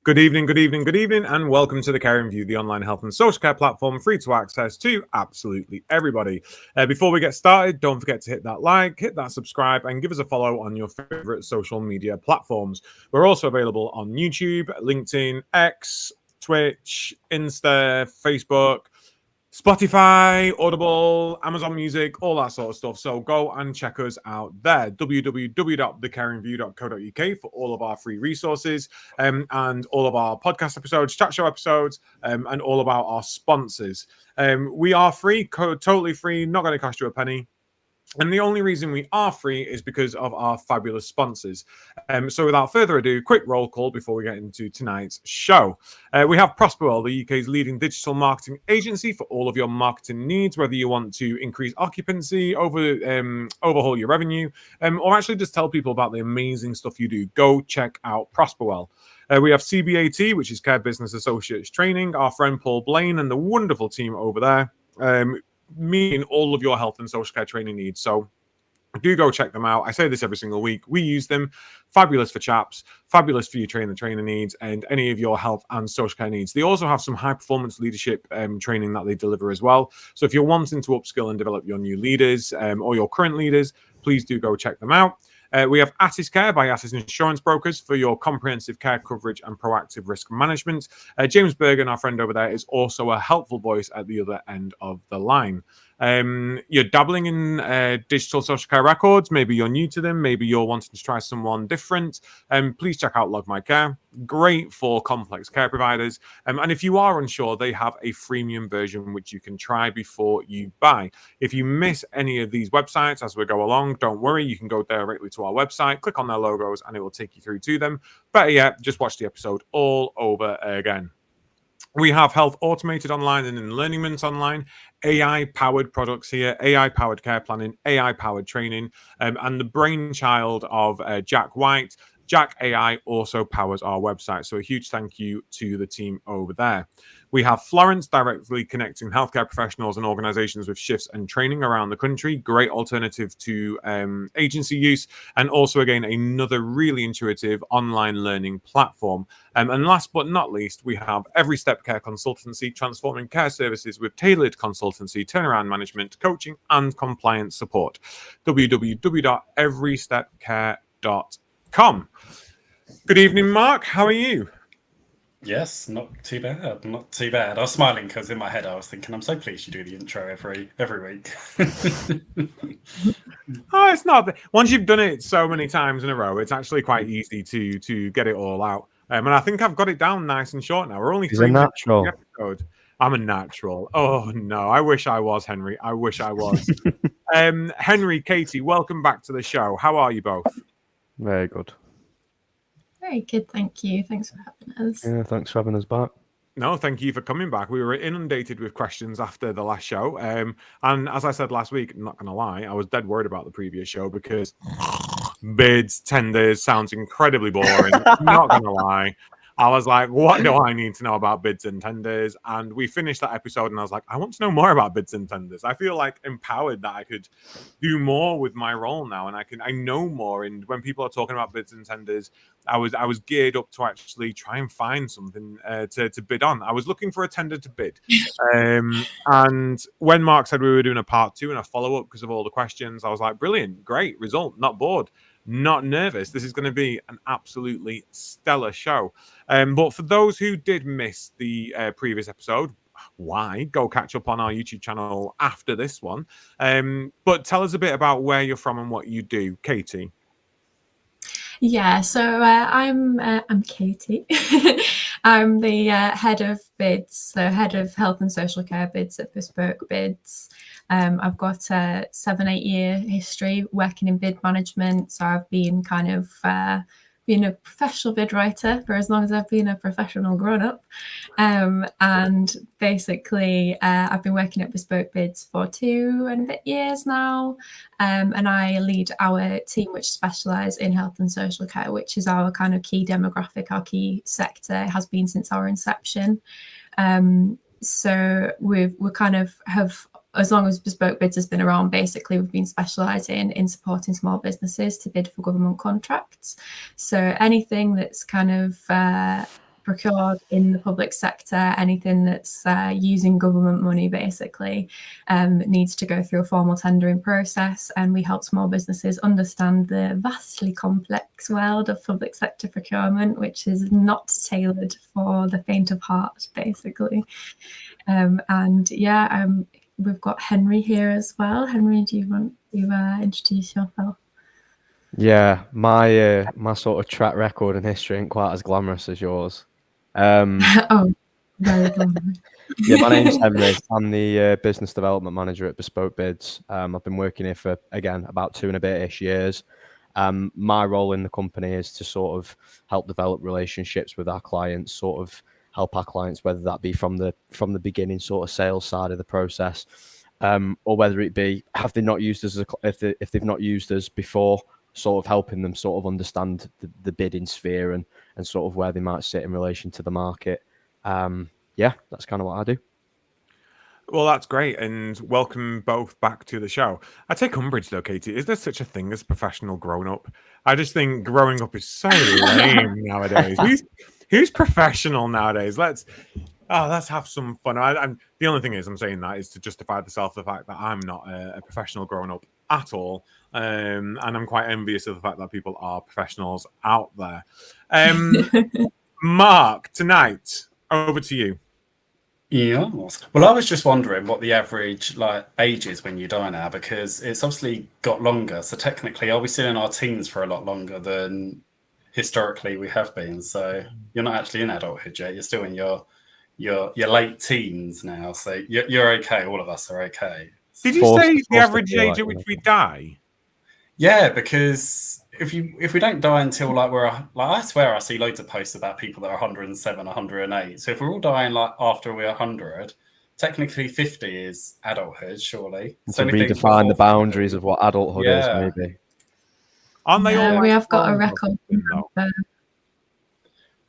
Good evening, good evening, good evening, and welcome to the Caring View, the online health and social care platform, free to access to absolutely everybody. Before we get started, don't forget to hit that like, hit that subscribe, and give us a follow on your favorite social media platforms. We're also available on YouTube, LinkedIn, X, Twitch, Insta, Facebook, Spotify, Audible, Amazon Music, all that sort of stuff. So go and check us out there. www.thecaringview.co.uk for all of our free resources and all of our podcast episodes, chat show episodes, and all about our sponsors. We are free, totally free, not going to cost you a penny. And the only reason we are free is because of our fabulous sponsors. So without further ado, quick roll call before we get into tonight's show. We have Prosperwell, the UK's leading digital marketing agency for all of your marketing needs, whether you want to increase occupancy, overhaul your revenue, or actually just tell people about the amazing stuff you do. Go check out Prosperwell. We have CBAT, which is Care Business Associates Training, our friend Paul Blaine and the wonderful team over there. Meeting all of your health and social care training needs. So do go check them out. I say this every single week. We use them. Fabulous for chaps, fabulous for your trainer needs, and any of your health and social care needs. They also have some high performance leadership training that they deliver as well. So if you're wanting to upskill and develop your new leaders or your current leaders, please do go check them out. We have Attis Care by Attis Insurance Brokers for your comprehensive care coverage and proactive risk management. James Bergen, our friend over there, is also a helpful voice at the other end of the line. You're dabbling in digital social care records. Maybe you're new to them. Maybe you're wanting to try someone different. Please check out Log My Care. Great for complex care providers. And if you are unsure, they have a freemium version which you can try before you buy. If you miss any of these websites as we go along, don't worry. You can go directly to our website, click on their logos, and it will take you through to them. Better yet, just watch the episode all over again. We have Health Automated Online and Learningment Online, AI-powered products here, AI-powered care planning, AI-powered training, and the brainchild of Jack White. Jack AI also powers our website, so a huge thank you to the team over there. We have Florence, directly connecting healthcare professionals and organizations with shifts and training around the country. Great alternative to agency use, and also, again, another really intuitive online learning platform. And last but not least, we have Every Step Care Consultancy, transforming care services with tailored consultancy, turnaround management, coaching, and compliance support. www.everystepcare.com. Good evening, Mark. How are you? Yes, not too bad. Not too bad. I was smiling because in my head I was thinking, I'm so pleased you do the intro every week. Oh, it's not. Once you've done it so many times in a row, it's actually quite easy to get it all out. And I think I've got it down nice and short now. We're only 3 minutes into the episode. I'm a natural. Oh no, I wish I was, Henry. I wish I was. Henry, Katie, welcome back to the show. How are you both? Very good. Very good, thank you. Thanks for having us. Yeah, thanks for having us back. No, thank you for coming back. We were inundated with questions after the last show. And as I said last week, I'm not going to lie, I was dead worried about the previous show because bids, tenders sounds incredibly boring. Not going to lie. I was like, what do I need to know about bids and tenders? And we finished that episode and I was like, I want to know more about bids and tenders. I feel like empowered that I could do more with my role now, and I know more. And when people are talking about bids and tenders, I was geared up to actually try and find something to bid on. I was looking for a tender to bid. And when Mark said we were doing a part 2 and a follow-up because of all the questions, I was like, brilliant, great result, not bored, not nervous. This is going to be an absolutely stellar show. But for those who did miss the previous episode, why? Go catch up on our YouTube channel after this one. But tell us a bit about where you're from and what you do, Katie. Yeah, so I'm Katie. I'm the head of bids, so head of health and social care bids at Bespoke Bids. I've got a 7-8 year history working in bid management, so I've been kind of been a professional bid writer for as long as I've been a professional grown-up. And basically, I've been working at Bespoke Bids for 2 and a bit years now. And I lead our team which specialise in health and social care, which is our kind of key demographic, our key sector. It has been since our inception. So we kind of have, as long as Bespoke Bids has been around, basically we've been specialising in supporting small businesses to bid for government contracts. So anything that's kind of procured in the public sector, anything that's using government money basically, needs to go through a formal tendering process, and we help small businesses understand the vastly complex world of public sector procurement, which is not tailored for the faint of heart, basically. We've got Henry here as well. Henry, do you want to introduce yourself? Yeah, my sort of track record and history ain't quite as glamorous as yours. Oh, very glamorous. Yeah, my name's Henry. I'm the business development manager at Bespoke Bids. I've been working here for, again, about 2 and a bit-ish years. My role in the company is to sort of help develop relationships with our clients, sort of help our clients, whether that be from the beginning sort of sales side of the process, or whether it be have they not used us if they've not used us before, sort of helping them sort of understand the bidding sphere and sort of where they might sit in relation to the market. Yeah, that's kind of what I do. Well, that's great, and welcome both back to the show. I take umbrage though, Katie. Is there such a thing as professional grown-up? I just think growing up is so lame nowadays. Who's professional nowadays? Let's have some fun. I'm the only thing is I'm saying that is to justify the fact that I'm not a professional grown-up at all, and I'm quite envious of the fact that people are professionals out there. Mark, tonight over to you. Yeah. Well, I was just wondering what the average age is when you die now, because it's obviously got longer. So technically, are we still in our teens for a lot longer than historically we have been? So you're not actually in adulthood yet. You're still in your late teens now. So you're okay. All of us are okay. Did you say the average age at which we die? Yeah, because if we don't die until I swear I see loads of posts about people that are 107, 108. So if we're all dying after we're 100, technically 50 is adulthood, surely. To redefine the boundaries of what adulthood is, maybe. Aren't they all? We have got a record.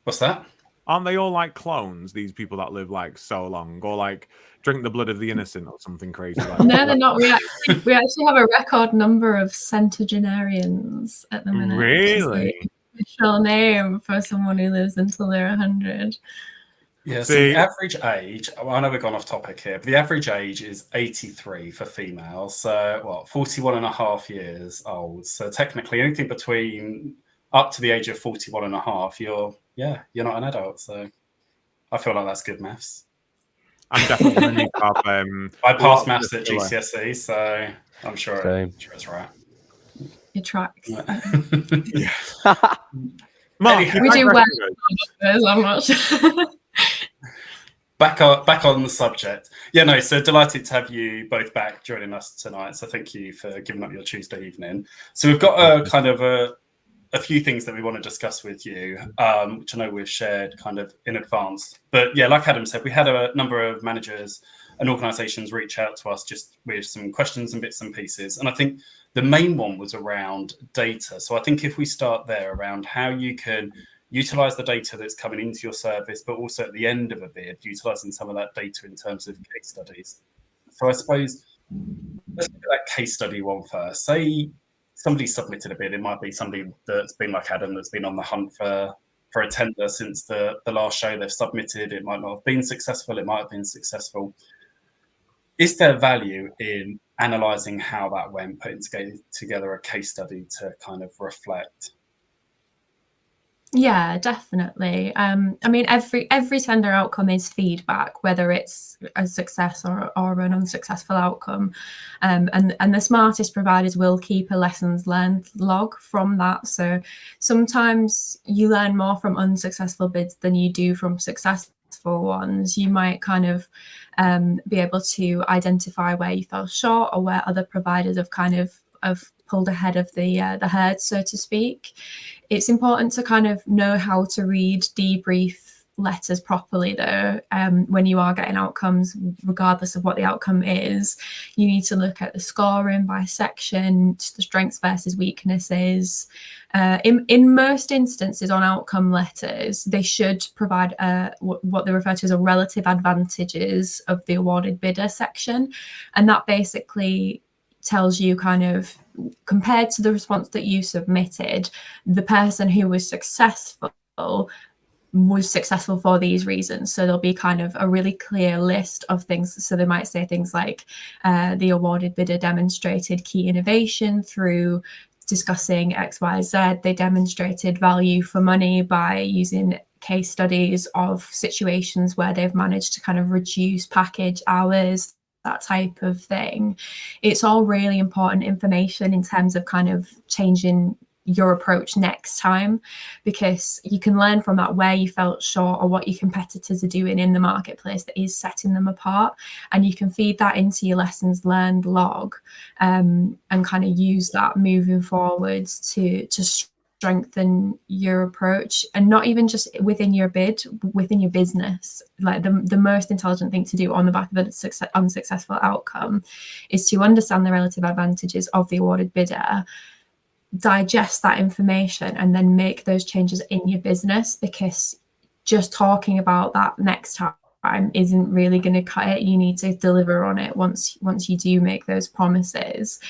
What's that? Aren't they all like clones? These people that live like so long, or like drink the blood of the innocent, or something crazy like that? No, they're not. We actually have a record number of centenarians at the minute. Really? Official name for someone who lives until they're 100. Yeah, so the average age, I know we've gone off topic here, but the average age is 83 for females. So, 41 and a half years old. So technically anything between up to the age of 41 and a half, you're not an adult. So I feel like that's good maths. I'm definitely going to need to have, I passed maths at GCSE, so I'm sure it's right. It tracks. Yeah. Mark, we do well. I'm not sure. Back on the subject. Yeah, no, so delighted to have you both back joining us tonight. So thank you for giving up your Tuesday evening. So we've got a few things that we want to discuss with you, which I know we've shared kind of in advance. But yeah, like Adam said, we had a number of managers and organisations reach out to us just with some questions and bits and pieces. And I think the main one was around data. So I think if we start there around how you can utilise the data that's coming into your service, but also at the end of a bid, utilising some of that data in terms of case studies. So I suppose let's look at that case study one first. Say somebody submitted a bid. It might be somebody that's been like Adam, that's been on the hunt for a tender since the last show they've submitted. It might not have been successful. It might have been successful. Is there value in analysing how that went, putting together a case study to kind of reflect? Yeah, definitely. I mean, every tender outcome is feedback, whether it's a success or an unsuccessful outcome. And the smartest providers will keep a lessons learned log from that. So sometimes you learn more from unsuccessful bids than you do from successful ones. You might kind of be able to identify where you fell short or where other providers have kind of pulled ahead of the herd, so to speak. It's important to kind of know how to read debrief letters properly, though. When you are getting outcomes, regardless of what the outcome is, you need to look at the scoring by section, the strengths versus weaknesses. In most instances on outcome letters, they should provide what they refer to as a relative advantages of the awarded bidder section, and that basically tells you kind of, compared to the response that you submitted, the person who was successful was successful for these reasons. So there'll be kind of a really clear list of things. So they might say things like the awarded bidder demonstrated key innovation through discussing XYZ. They demonstrated value for money by using case studies of situations where they've managed to kind of reduce package hours, that type of thing. It's all really important information in terms of kind of changing your approach next time, because you can learn from that where you felt short or what your competitors are doing in the marketplace that is setting them apart, and you can feed that into your lessons learned log, and kind of use that moving forwards to strengthen your approach, and not even just within your bid, within your business. Like the most intelligent thing to do on the back of an unsuccessful outcome is to understand the relative advantages of the awarded bidder, digest that information, and then make those changes in your business, because just talking about that next time isn't really going to cut it. You need to deliver on it once you do make those promises.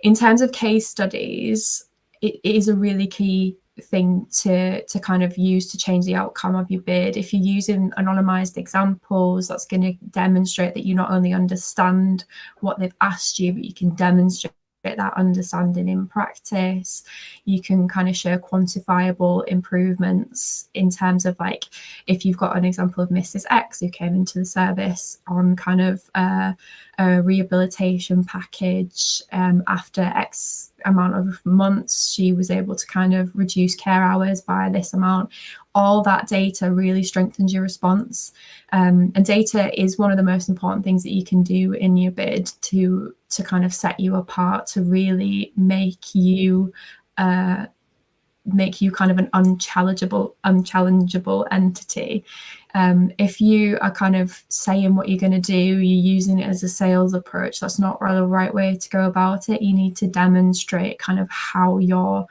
In terms of case studies, it is a really key thing to kind of use to change the outcome of your bid. If you're using anonymized examples, that's going to demonstrate that you not only understand what they've asked you, but you can demonstrate that understanding in practice. You can kind of show quantifiable improvements in terms of, like, if you've got an example of Mrs. X who came into the service on kind of a rehabilitation package, after X amount of months she was able to kind of reduce care hours by this amount. All that data really strengthens your response, and data is one of the most important things that you can do in your bid to kind of set you apart, to really make you kind of an unchallengeable entity. If you are kind of saying what you're going to do, you're using it as a sales approach, that's not really the right way to go about it. You need to demonstrate kind of how your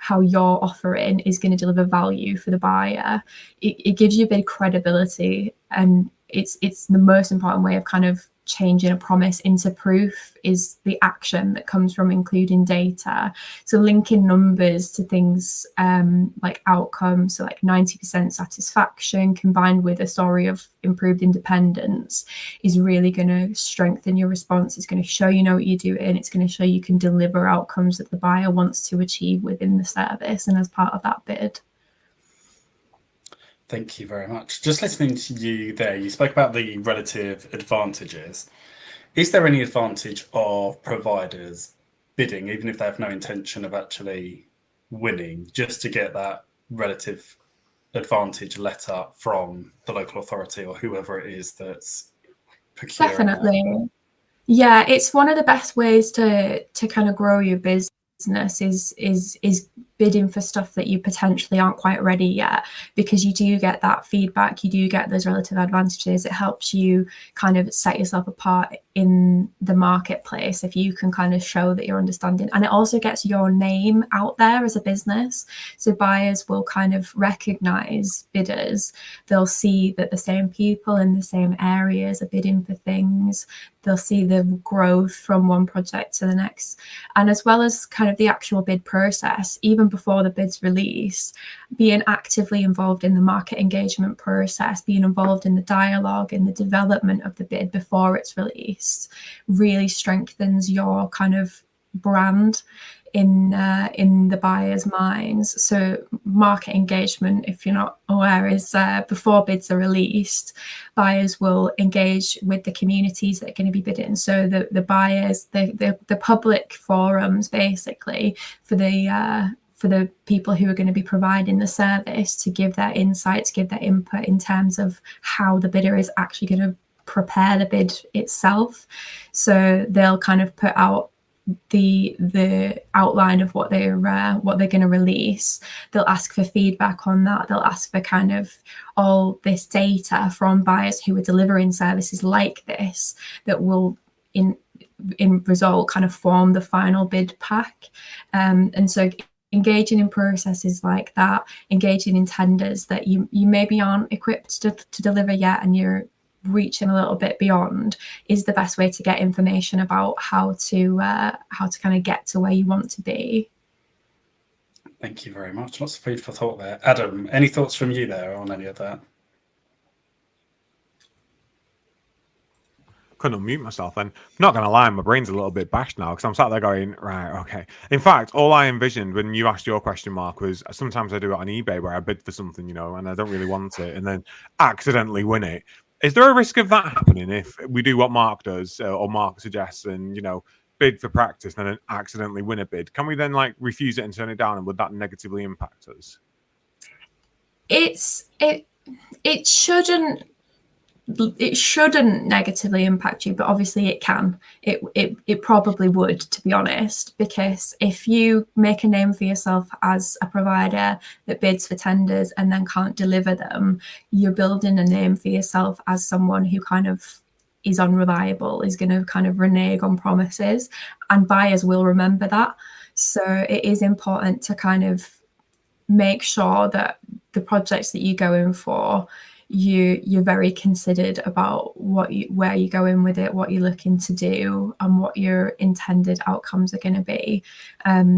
offering is going to deliver value for the buyer. It gives you a bit of credibility, and it's the most important way of kind of changing a promise into proof is the action that comes from including data. So linking numbers to things like outcomes, so like 90% satisfaction combined with a story of improved independence, is really going to strengthen your response. It's going to show you know what you're doing. It's going to show you can deliver outcomes that the buyer wants to achieve within the service and as part of that bid. Thank you very much. Just listening to you there, you spoke about the relative advantages. Is there any advantage of providers bidding, even if they have no intention of actually winning, just to get that relative advantage letter from the local authority or whoever it is that's procuring? Definitely. Yeah, it's one of the best ways to kind of grow your business is bidding for stuff that you potentially aren't quite ready yet, because you do get that feedback, you do get those relative advantages. It helps you kind of set yourself apart in the marketplace if you can kind of show that you're understanding, and it also gets your name out there as a business. So buyers will kind of recognize bidders. They'll see that the same people in the same areas are bidding for things. They'll see the growth from one project to the next, and as well as kind of the actual bid process, even before the bid's release, being actively involved in the market engagement process, being involved in the dialogue and the development of the bid before it's released, really strengthens your kind of brand in the buyer's minds. So market engagement, if you're not aware, is before bids are released, buyers will engage with the communities that are going to be bidding. So the buyers, the public forums, basically, for the people who are going to be providing the service, to give their insights, give their input in terms of how the bidder is actually going to prepare the bid itself. So they'll kind of put out the outline of what they're going to release. They'll ask for feedback on that. They'll ask for kind of all this data from buyers who are delivering services like this that will in result kind of form the final bid pack. And so engaging in processes like that, engaging in tenders that you maybe aren't equipped to deliver yet, and you're reaching a little bit beyond, is the best way to get information about how to kind of get to where you want to be. Thank you very much. Lots of food for thought there. Adam, any thoughts from you there on any of that? Couldn't unmute myself then. Not gonna lie, my brain's a little bit bashed now because I'm sat there going, right, okay. In fact, all I envisioned when you asked your question, Mark, was sometimes I do it on eBay where I bid for something, and I don't really want it, and then accidentally win it. Is there a risk of that happening if we do what Mark does or Mark suggests, and bid for practice and then accidentally win a bid? Can we then refuse it and turn it down, and would that negatively impact us? It shouldn't negatively impact you, but obviously it can. It probably would, to be honest, because if you make a name for yourself as a provider that bids for tenders and then can't deliver them, you're building a name for yourself as someone who kind of is unreliable, is going to kind of renege on promises, and buyers will remember that. So it is important to kind of make sure that the projects that you go in for, you're very considered about where you're going with it, what you're looking to do, and what your intended outcomes are going to be.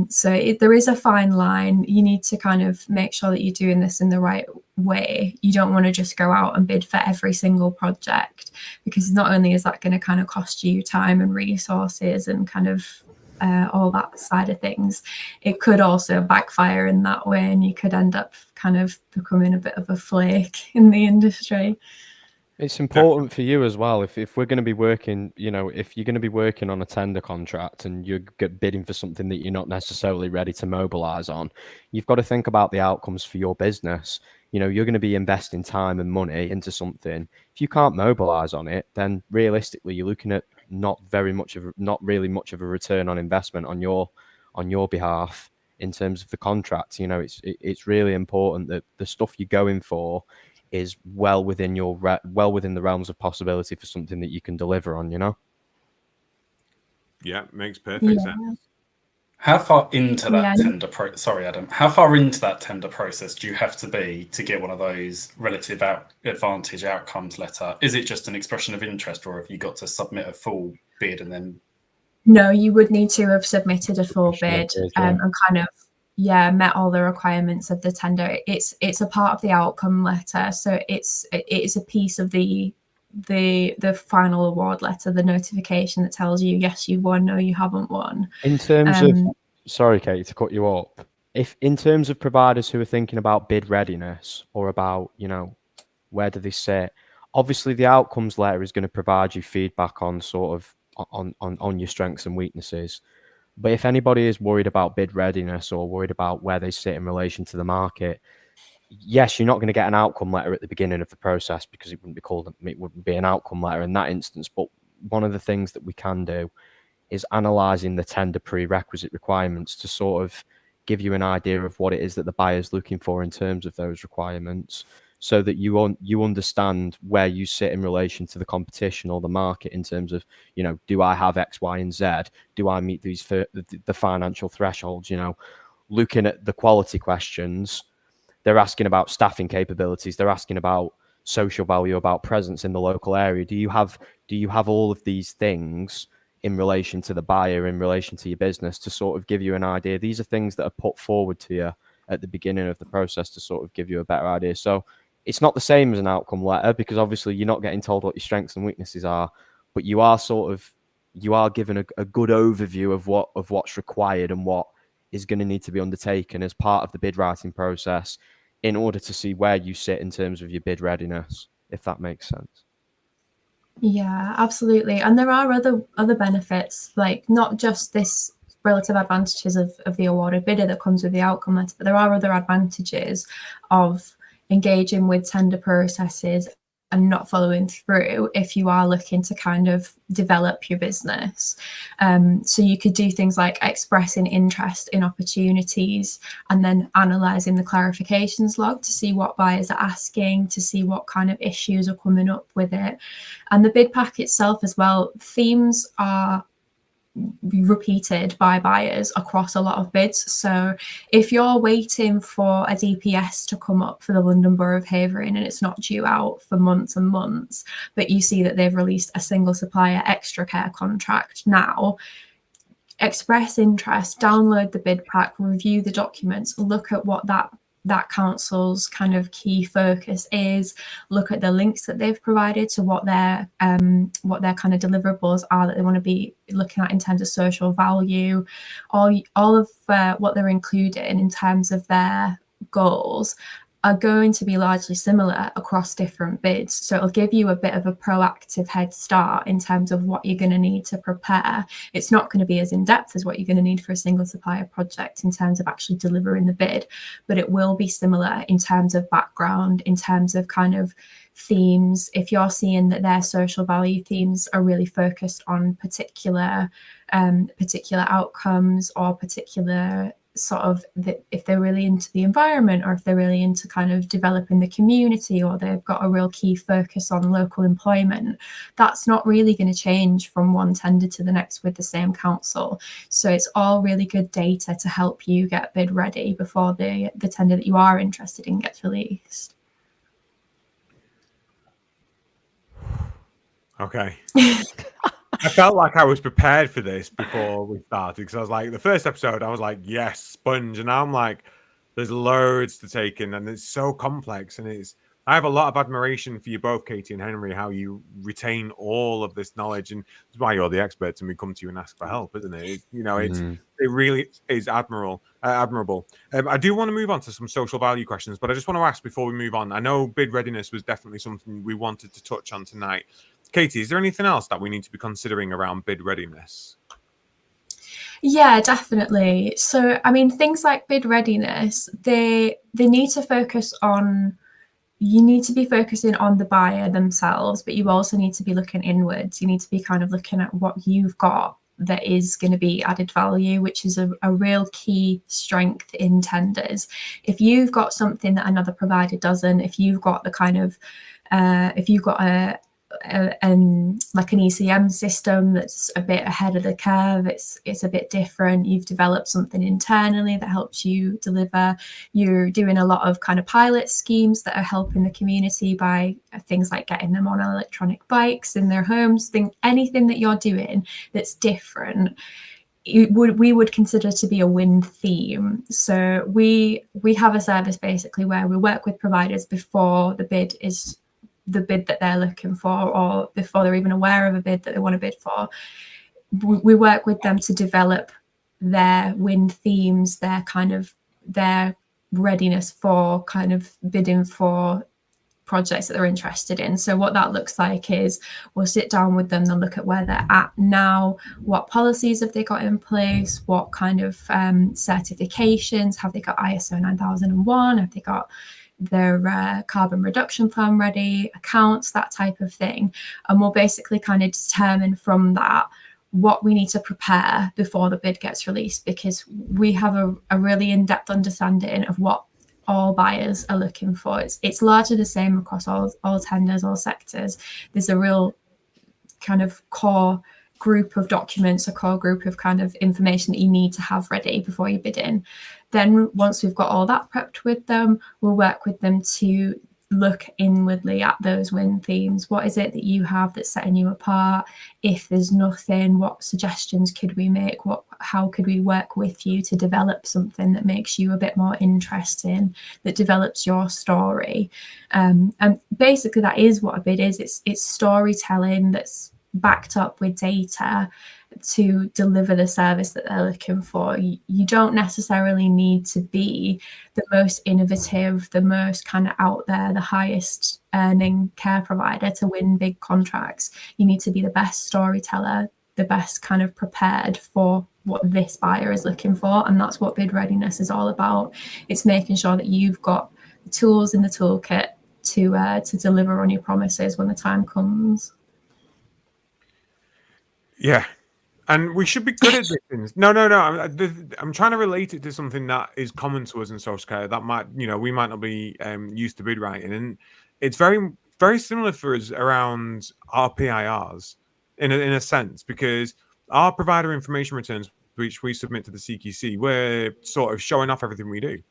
So there is a fine line. You need to kind of make sure that you're doing this in the right way. You don't want to just go out and bid for every single project, because not only is that going to kind of cost you time and resources and kind of all that side of things, it could also backfire in that way, and you could end up kind of becoming a bit of a flake in the industry. It's important for you as well. If we're going to be working, if you're going to be working on a tender contract and you're bidding for something that you're not necessarily ready to mobilize on, you've got to think about the outcomes for your business. You're going to be investing time and money into something. If you can't mobilize on it, then realistically, you're looking at not really much of a return on investment on your behalf in terms of the contract. It's really important that the stuff you're going for is well within the realms of possibility for something that you can deliver on. Yeah, makes perfect sense. How far into that tender sorry, Adam, how far into that tender process do you have to be to get one of those relative advantage outcomes letter? Is it just an expression of interest, or have you got to submit a full bid and then? No, you would need to have submitted a full bid and kind of met all the requirements of the tender. It's a part of the outcome letter, so it's a piece of the final award letter, the notification that tells you yes, you won, no, you haven't won. In terms of, sorry, Katie, to cut you up, if in terms of providers who are thinking about bid readiness or about where do they sit, obviously the outcomes letter is going to provide you feedback on sort of on your strengths and weaknesses. But if anybody is worried about bid readiness or worried about where they sit in relation to the market, yes, you're not going to get an outcome letter at the beginning of the process, because it wouldn't be an outcome letter in that instance. But one of the things that we can do is analysing the tender prerequisite requirements to sort of give you an idea of what it is that the buyer's looking for in terms of those requirements, so that you understand where you sit in relation to the competition or the market in terms of, do I have X, Y, and Z? Do I meet these the financial thresholds? Looking at the quality questions, they're asking about staffing capabilities. They're asking about social value, about presence in the local area. Do you have all of these things in relation to the buyer, in relation to your business, to sort of give you an idea? These are things that are put forward to you at the beginning of the process to sort of give you a better idea. So it's not the same as an outcome letter, because obviously you're not getting told what your strengths and weaknesses are, but you are given a good overview of what's required and what is going to need to be undertaken as part of the bid writing process in order to see where you sit in terms of your bid readiness, if that makes sense. Yeah, absolutely. And there are other benefits, like not just this relative advantages of the awarded bidder that comes with the outcome letter, but there are other advantages of engaging with tender processes and not following through if you are looking to kind of develop your business. So you could do things like expressing interest in opportunities and then analysing the clarifications log to see what buyers are asking, to see what kind of issues are coming up with it. And the bid pack itself as well, themes are repeated by buyers across a lot of bids. So if you're waiting for a DPS to come up for the London Borough of Havering and it's not due out for months and months, but you see that they've released a single supplier extra care contract now, express interest, download the bid pack, review the documents, look at what that council's kind of key focus is, look at the links that they've provided to what their kind of deliverables are that they want to be looking at in terms of social value, all of what they're including in terms of their goals are going to be largely similar across different bids. So it'll give you a bit of a proactive head start in terms of what you're going to need to prepare. It's not going to be as in-depth as what you're going to need for a single supplier project in terms of actually delivering the bid, but it will be similar in terms of background, in terms of kind of themes. If you're seeing that their social value themes are really focused on particular outcomes or particular sort of if they're really into the environment, or if they're really into kind of developing the community, or they've got a real key focus on local employment, that's not really going to change from one tender to the next with the same council. So it's all really good data to help you get bid ready before the tender that you are interested in gets released. Okay. I felt like I was prepared for this before we started, because I was like, the first episode, I was like, yes, sponge. And now I'm like, there's loads to take in, and it's so complex. And I have a lot of admiration for you both, Katie and Henry, how you retain all of this knowledge. And that's why you're the experts and we come to you and ask for help, isn't it? It really is admirable. I do want to move on to some social value questions, but I just want to ask before we move on. I know bid readiness was definitely something we wanted to touch on tonight. Katie, is there anything else that we need to be considering around bid readiness? Yeah, definitely. So, I mean, things like bid readiness, they need to focus on, you need to be focusing on the buyer themselves, but you also need to be looking inwards. You need to be kind of looking at what you've got that is going to be added value, which is a real key strength in tenders. If you've got something that another provider doesn't, if you've got the kind of, if you've got like an ECM system that's a bit ahead of the curve, it's a bit different, you've developed something internally that helps you deliver, you're doing a lot of kind of pilot schemes that are helping the community by things like getting them on electronic bikes in their homes, anything that you're doing that's different, we would consider to be a win theme. So we have a service basically where we work with providers before the bid is the bid that they're looking for, or before they're even aware of a bid that they want to bid for. We work with them to develop their win themes, their readiness for kind of bidding for projects that they're interested in. So what that looks like is we'll sit down with them, they'll look at where they're at now, what policies have they got in place, what kind of certifications, have they got ISO 9001, have they got their carbon reduction plan ready, accounts, that type of thing. And we'll basically kind of determine from that what we need to prepare before the bid gets released, because we have a really in-depth understanding of what all buyers are looking for. It's largely the same across all tenders, all sectors. There's a real kind of core group of documents, a core group of kind of information that you need to have ready before you bid in. Then once we've got all that prepped with them, we'll work with them to look inwardly at those win themes. What is it that you have that's setting you apart? If there's nothing, what suggestions could we make? How could we work with you to develop something that makes you a bit more interesting, that develops your story? And basically that is what a bid is. It's storytelling that's backed up with data to deliver the service that they're looking for. You don't necessarily need to be the most innovative, the most kind of out there, the highest earning care provider to win big contracts. You need to be the best storyteller, the best kind of prepared for what this buyer is looking for. And that's what bid readiness is all about. It's making sure that you've got the tools in the toolkit to deliver on your promises when the time comes. Yeah. And we should be good at these things. No. I'm trying to relate it to something that is common to us in social care that might, we might not be used to bid writing. And it's very, very similar for us around our PIRs in a sense, because our provider information returns, which we submit to the CQC, we're sort of showing off everything we do.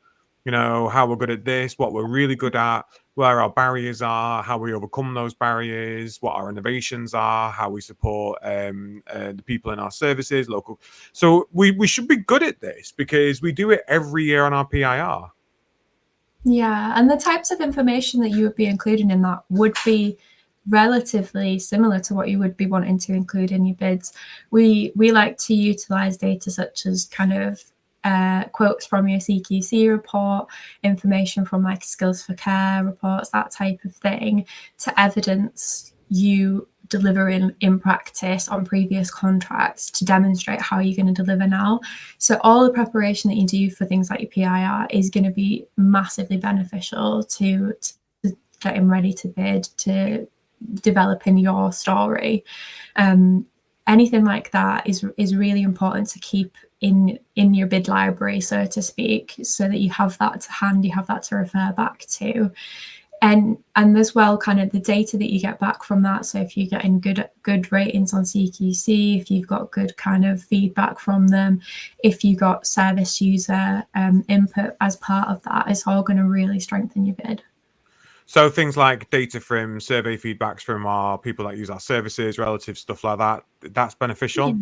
you know, how we're good at this, what we're really good at, where our barriers are, how we overcome those barriers, what our innovations are, how we support the people in our services, local. So we should be good at this because we do it every year on our PIR. Yeah, and the types of information that you would be including in that would be relatively similar to what you would be wanting to include in your bids. We like to utilize data such as kind of quotes from your CQC report, information from like skills for care reports, that type of thing, to evidence you delivering in practice on previous contracts to demonstrate how you're going to deliver now. So all the preparation that you do for things like your PIR is going to be massively beneficial to getting ready to bid, to developing your story. Anything like that is really important to keep in your bid library, so to speak, so that you have that to hand, you have that to refer back to. And as well, kind of the data that you get back from that. So if you're getting good ratings on CQC, if you've got good kind of feedback from them, if you got service user input as part of that, it's all going to really strengthen your bid. So things like data from survey feedbacks from our people that use our services, relative stuff like that, that's beneficial.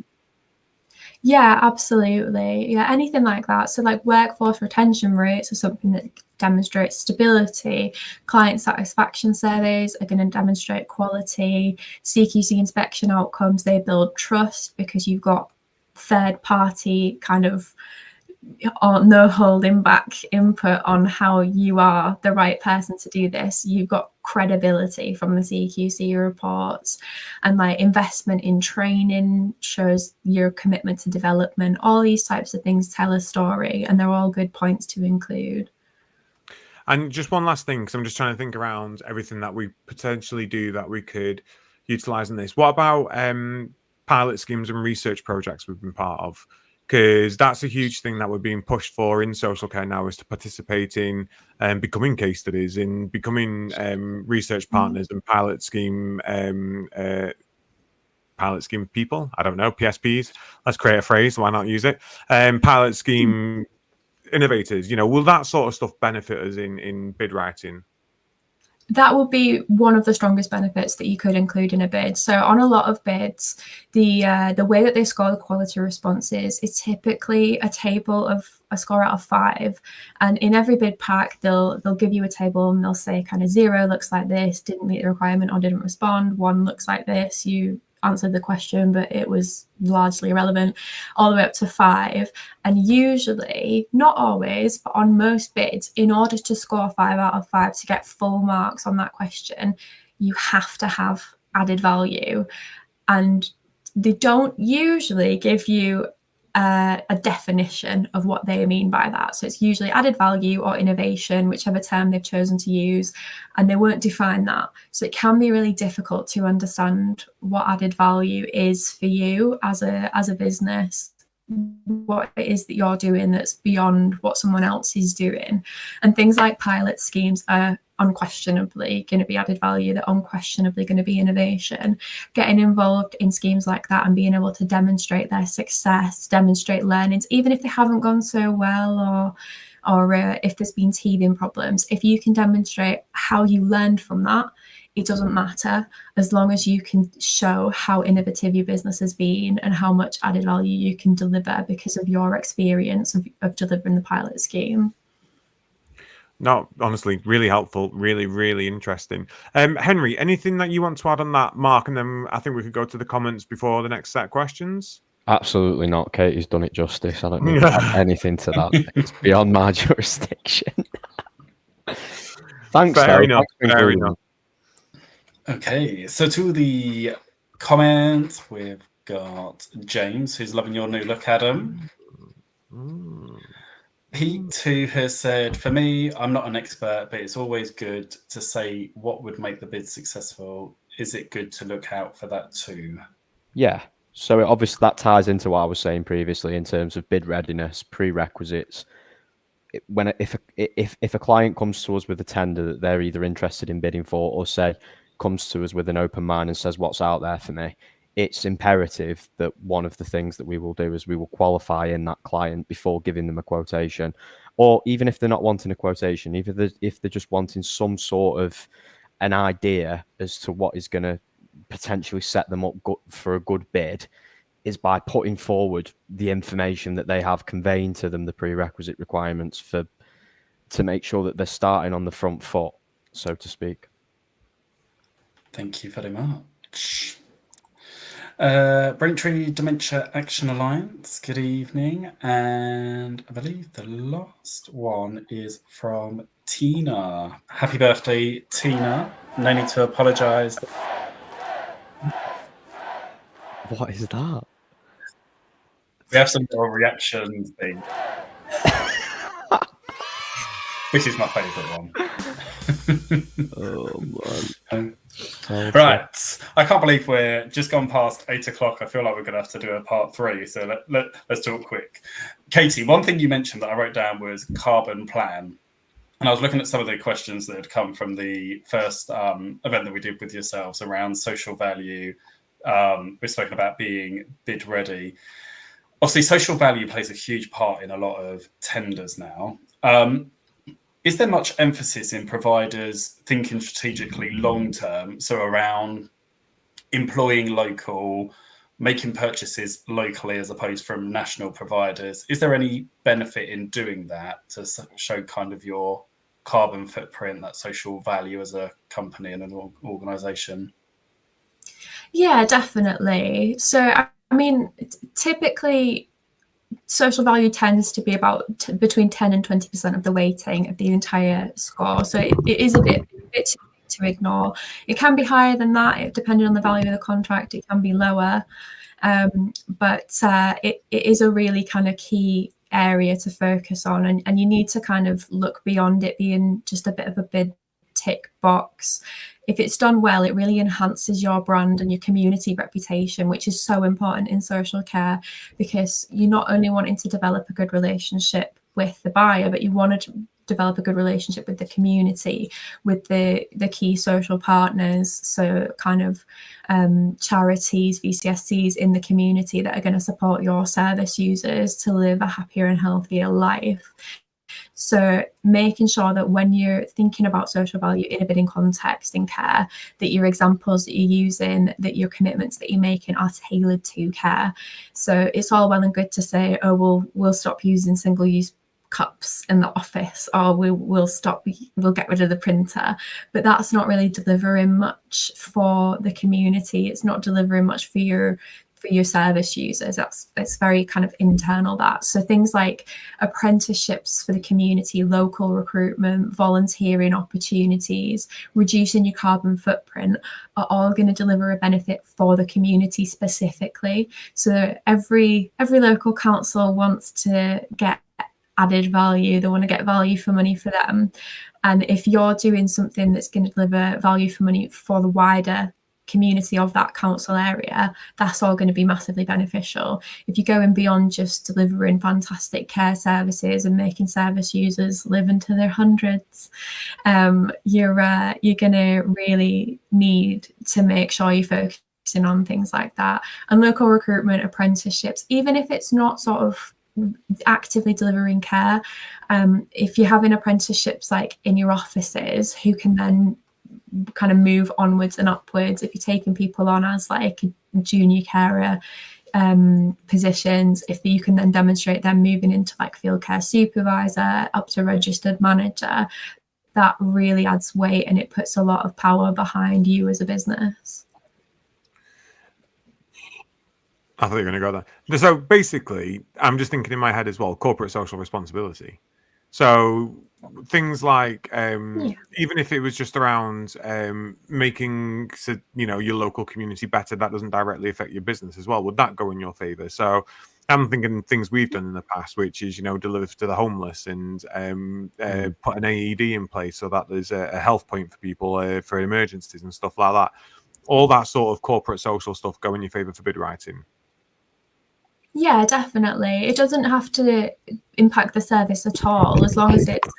Yeah, absolutely. Yeah, anything like that. So like workforce retention rates are something that demonstrates stability. Client satisfaction surveys are going to demonstrate quality. CQC inspection outcomes, they build trust because you've got third party kind of or no holding back input on how you are the right person to do this. You've got credibility from the CQC reports, and like investment in training shows your commitment to development. All these types of things tell a story, and they're all good points to include. And just one last thing, because I'm just trying to think around everything that we potentially do that we could utilize in this. What about pilot schemes and research projects we've been part of? Because that's a huge thing that we're being pushed for in social care now, is to participate in becoming case studies, in becoming research partners and pilot scheme people. I don't know, PSPs. Let's create a phrase. Why not use it? Pilot scheme innovators. You know, will that sort of stuff benefit us in bid writing? That would be one of the strongest benefits that you could include in a bid. So on a lot of bids, the way that they score the quality responses is typically a table of a score out of 5. And in every bid pack, they'll give you a table and they'll say kind of 0 looks like this, didn't meet the requirement or didn't respond. 1 looks like this, you answered the question, but it was largely irrelevant, all the way up to 5. And usually, not always, but on most bids, in order to score 5 out of 5 to get full marks on that question, you have to have added value. And they don't usually give you a definition of what they mean by that. So it's usually added value or innovation, whichever term they've chosen to use, and they won't define that. So it can be really difficult to understand what added value is for you as a business, what it is that you're doing that's beyond what someone else is doing. And things like pilot schemes are unquestionably going to be added value. They're unquestionably going to be innovation. Getting involved in schemes like that and being able to demonstrate their success, demonstrate learnings, even if they haven't gone so well, or if there's been teething problems, if you can demonstrate how you learned from that, it doesn't matter, as long as you can show how innovative your business has been and how much added value you can deliver because of your experience of delivering the pilot scheme. No, honestly, really helpful, really, really interesting. Henry, anything that you want to add on that, Mark? And then I think we could go to the comments before the next set of questions. Absolutely not. Katie's done it justice. I don't need to add anything to that. It's beyond my jurisdiction. Thanks, fair enough. Fair enough. Okay, so to the comments, we've got James, who's loving your new look, Adam. Pete too has said, for me, I'm not an expert, but it's always good to say what would make the bid successful. Is it good to look out for that too? Yeah. So obviously that ties into what I was saying previously in terms of bid readiness, prerequisites. If a client comes to us with a tender that they're either interested in bidding for, or say comes to us with an open mind and says what's out there for me, it's imperative that one of the things that we will do is we will qualify in that client before giving them a quotation, or even if they're not wanting a quotation, even if they're just wanting some sort of an idea as to what is going to potentially set them up for a good bid, is by putting forward the information that they have, conveying to them the prerequisite requirements to make sure that they're starting on the front foot, so to speak. Thank you very much. Braintree Dementia Action Alliance, good evening. And I believe the last one is from Tina. Happy birthday, Tina. No need to apologise. What is that? We have some more reaction thing. This is my favourite one. Oh, man. Right, I can't believe we're just gone past 8 o'clock. I feel like we're going to have to do a part 3, so let's talk quick. Katie, one thing you mentioned that I wrote down was carbon plan. And I was looking at some of the questions that had come from the first event that we did with yourselves around social value. We've spoken about being bid ready. Obviously, social value plays a huge part in a lot of tenders now. Is there much emphasis in providers thinking strategically long term, so around employing local, making purchases locally as opposed from national providers? Is there any benefit in doing that to show kind of your carbon footprint, that social value as a company and an organisation? Yeah, definitely. So, I mean, typically, social value tends to be about between 10 and 20% of the weighting of the entire score. So it is a bit to ignore. It can be higher than that, depending on the value of the contract. It can be lower, but it is a really kind of key area to focus on, and you need to kind of look beyond it being just a bit of a bid tick box. If it's done well, it really enhances your brand and your community reputation, which is so important in social care, because you're not only wanting to develop a good relationship with the buyer, but you want to develop a good relationship with the community, with the key social partners, so kind of charities, VCSCs in the community that are going to support your service users to live a happier and healthier life. So making sure that when you're thinking about social value in a bidding context in care, that your examples that you're using, that your commitments that you're making are tailored to care. So it's all well and good to say, oh, we'll stop using single-use cups in the office, or we'll get rid of the printer, but that's not really delivering much for the community. It's not delivering much for your service users. It's very kind of internal, that. So things like apprenticeships for the community, local recruitment, volunteering opportunities, reducing your carbon footprint are all going to deliver a benefit for the community specifically. So every local council wants to get added value. They want to get value for money for them. And if you're doing something that's going to deliver value for money for the wider community of that council area, that's all going to be massively beneficial. If you're going beyond just delivering fantastic care services and making service users live into their hundreds, you're going to really need to make sure you're focusing on things like that. And local recruitment, apprenticeships, even if it's not sort of actively delivering care, if you're having apprenticeships like in your offices who can then kind of move onwards and upwards, if you're taking people on as like junior carer positions, if you can then demonstrate them moving into like field care supervisor up to registered manager, that really adds weight and it puts a lot of power behind you as a business. I thought you were going to go there. So basically, I'm just thinking in my head as well, corporate social responsibility. So things like even if it was just around making your local community better, that doesn't directly affect your business as well. Would that go in your favor? So I'm thinking things we've done in the past, which is deliver to the homeless and put an AED in place so that there's a health point for people for emergencies and stuff like that. All that sort of corporate social stuff go in your favor for bid writing. Yeah, definitely. It doesn't have to impact the service at all, as long as it's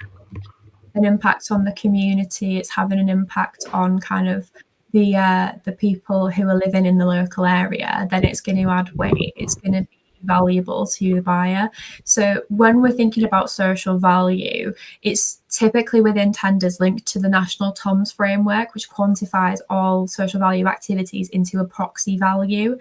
an impact on the community, it's having an impact on kind of the people who are living in the local area, then it's going to add weight. It's going to be valuable to the buyer. So when we're thinking about social value, it's typically within tenders linked to the National TOMS framework, which quantifies all social value activities into a proxy value.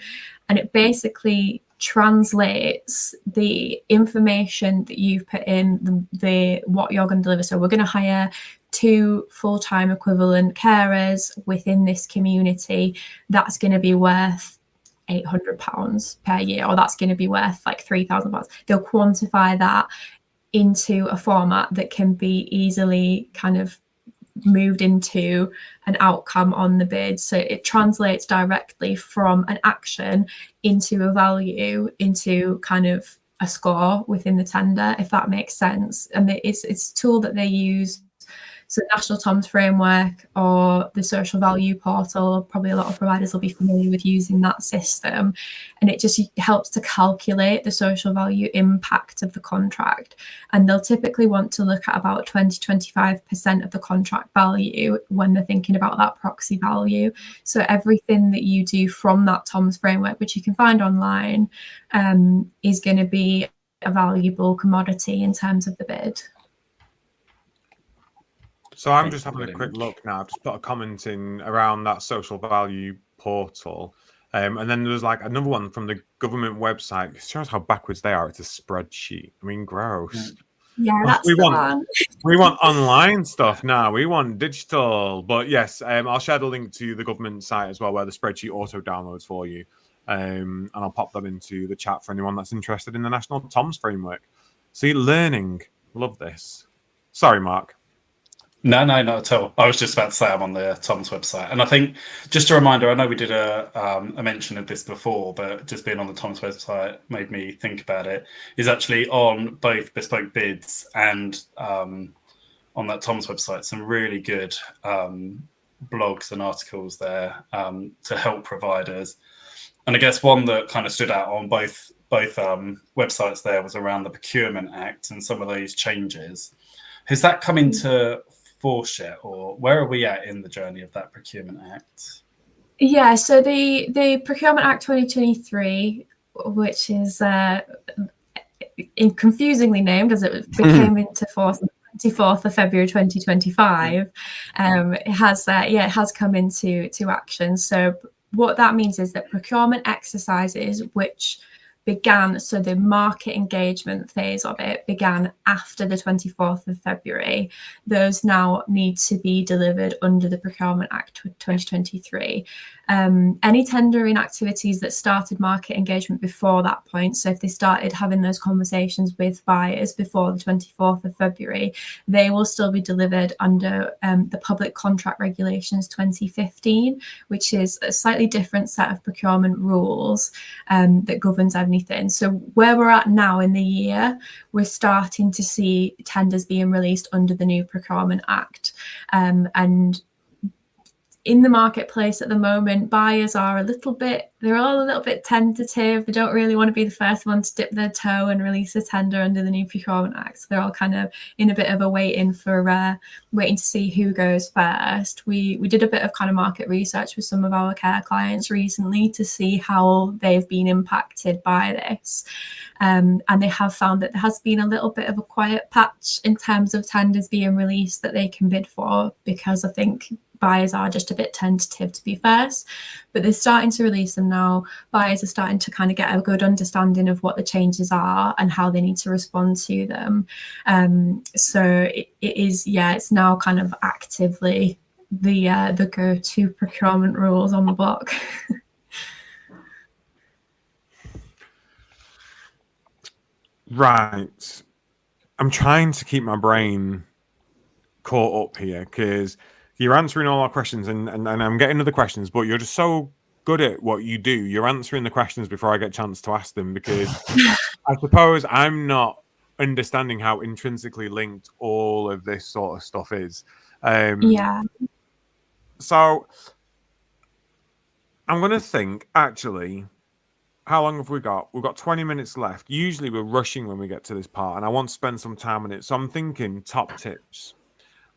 And it basically translates the information that you've put in, the what you're going to deliver. So we're going to hire 2 full-time equivalent carers within this community. That's going to be worth £800 per year, or that's going to be worth like £3,000. They'll quantify that into a format that can be easily kind of moved into an outcome on the bid. So it translates directly from an action into a value, into kind of a score within the tender, if that makes sense. And it's a tool that they use. So the National TOMS framework or the social value portal, probably a lot of providers will be familiar with using that system. And it just helps to calculate the social value impact of the contract. And they'll typically want to look at about 20-25% of the contract value when they're thinking about that proxy value. So everything that you do from that TOMS framework, which you can find online, is going to be a valuable commodity in terms of the bid. So I'm just having a quick look now. I've just put a comment in around that social value portal. And then there's like another one from the government website. It shows how backwards they are. It's a spreadsheet. I mean, gross. Yeah, that's the one. We want online stuff now. We want digital. But yes, I'll share the link to the government site as well, where the spreadsheet auto downloads for you. And I'll pop them into the chat for anyone that's interested in the National TOMS framework. See, learning. Love this. Sorry, Mark. No, not at all. I was just about to say I'm on the TOMS website. And I think, just a reminder, I know we did a mention of this before, but just being on the TOMS website made me think about it, is actually on both Bespoke Bids and on that TOMS website, some really good blogs and articles there to help providers. And I guess one that kind of stood out on both websites there was around the Procurement Act and some of those changes. Has that come into force yet, or where are we at in the journey of that Procurement Act? Yeah, so the Procurement Act 2023, which is confusingly named as it became into force on the 24th of February 2025, it has come into action. So what that means is that procurement exercises which began, so the market engagement phase of it began after the 24th of February. Those now need to be delivered under the Procurement Act 2023. Any tendering activities that started market engagement before that point, so if they started having those conversations with buyers before the 24th of February, they will still be delivered under the Public Contract Regulations 2015, which is a slightly different set of procurement rules that governs everything. So where we're at now in the year, we're starting to see tenders being released under the new Procurement Act. And in the marketplace at the moment, buyers are they're all a little bit tentative. They don't really want to be the first one to dip their toe and release a tender under the new Procurement Act. So they're all kind of in a bit of a waiting to see who goes first. We did a bit of kind of market research with some of our care clients recently to see how they've been impacted by this. And they have found that there has been a little bit of a quiet patch in terms of tenders being released that they can bid for, because I think buyers are just a bit tentative to be first, but they're starting to release them now. Buyers are starting to kind of get a good understanding of what the changes are and how they need to respond to them. So it's now kind of actively the go-to procurement rules on the block. Right. I'm trying to keep my brain caught up here because you're answering all our questions and I'm getting other questions, but you're just so good at what you do. You're answering the questions before I get a chance to ask them, because I suppose I'm not understanding how intrinsically linked all of this sort of stuff is. Yeah. So I'm going to think, actually, how long have we got? We've got 20 minutes left. Usually we're rushing when we get to this part, and I want to spend some time on it. So I'm thinking top tips.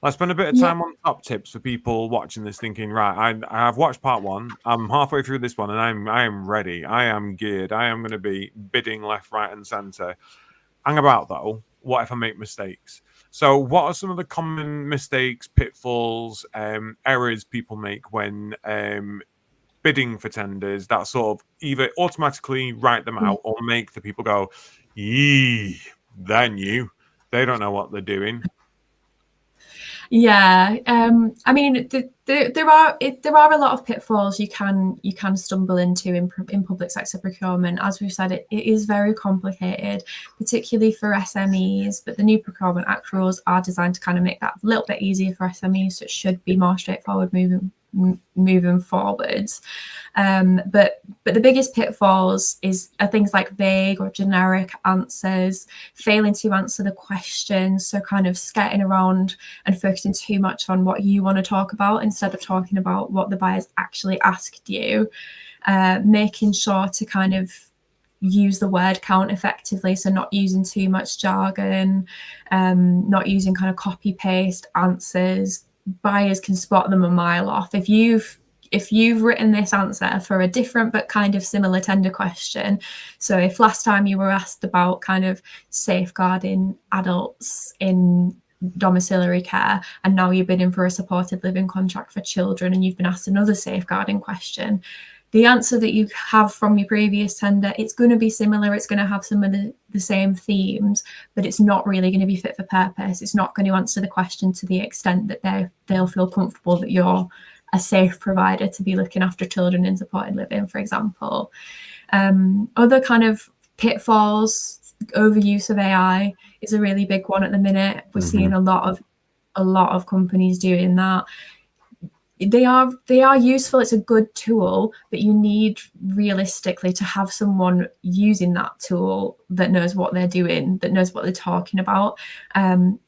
Let's spend a bit of time on top tips for people watching this, thinking, right, I've watched part one. I'm halfway through this one, and I am ready. I am geared. I am going to be bidding left, right, and center. Hang about though. What if I make mistakes? So, what are some of the common mistakes, pitfalls, errors people make when bidding for tenders that sort of either automatically write them out or make the people go, "Yee, they're new. They don't know what they're doing." Yeah, I mean, there are a lot of pitfalls you can stumble into in public sector procurement. As we've said, it is very complicated, particularly for SMEs. But the new Procurement Act rules are designed to kind of make that a little bit easier for SMEs, so it should be more straightforward moving forwards. But the biggest pitfalls are things like vague or generic answers, failing to answer the question, so kind of skirting around and focusing too much on what you want to talk about instead of talking about what the buyers actually asked you, making sure to kind of use the word count effectively, so not using too much jargon, not using kind of copy paste answers. Buyers can spot them a mile off. If you've written this answer for a different but kind of similar tender question, so if last time you were asked about kind of safeguarding adults in domiciliary care, and now you're bidding for a supported living contract for children, and you've been asked another safeguarding question, the answer that you have from your previous tender, it's going to be similar, it's going to have some of the same themes, but it's not really going to be fit for purpose. It's not going to answer the question to the extent that they'll feel comfortable that you're a safe provider to be looking after children in supported living, for example. Other kind of pitfalls, overuse of AI is a really big one at the minute. We're seeing a lot of companies doing that. They are useful. It's a good tool, but you need realistically to have someone using that tool that knows what they're doing, that knows what they're talking about.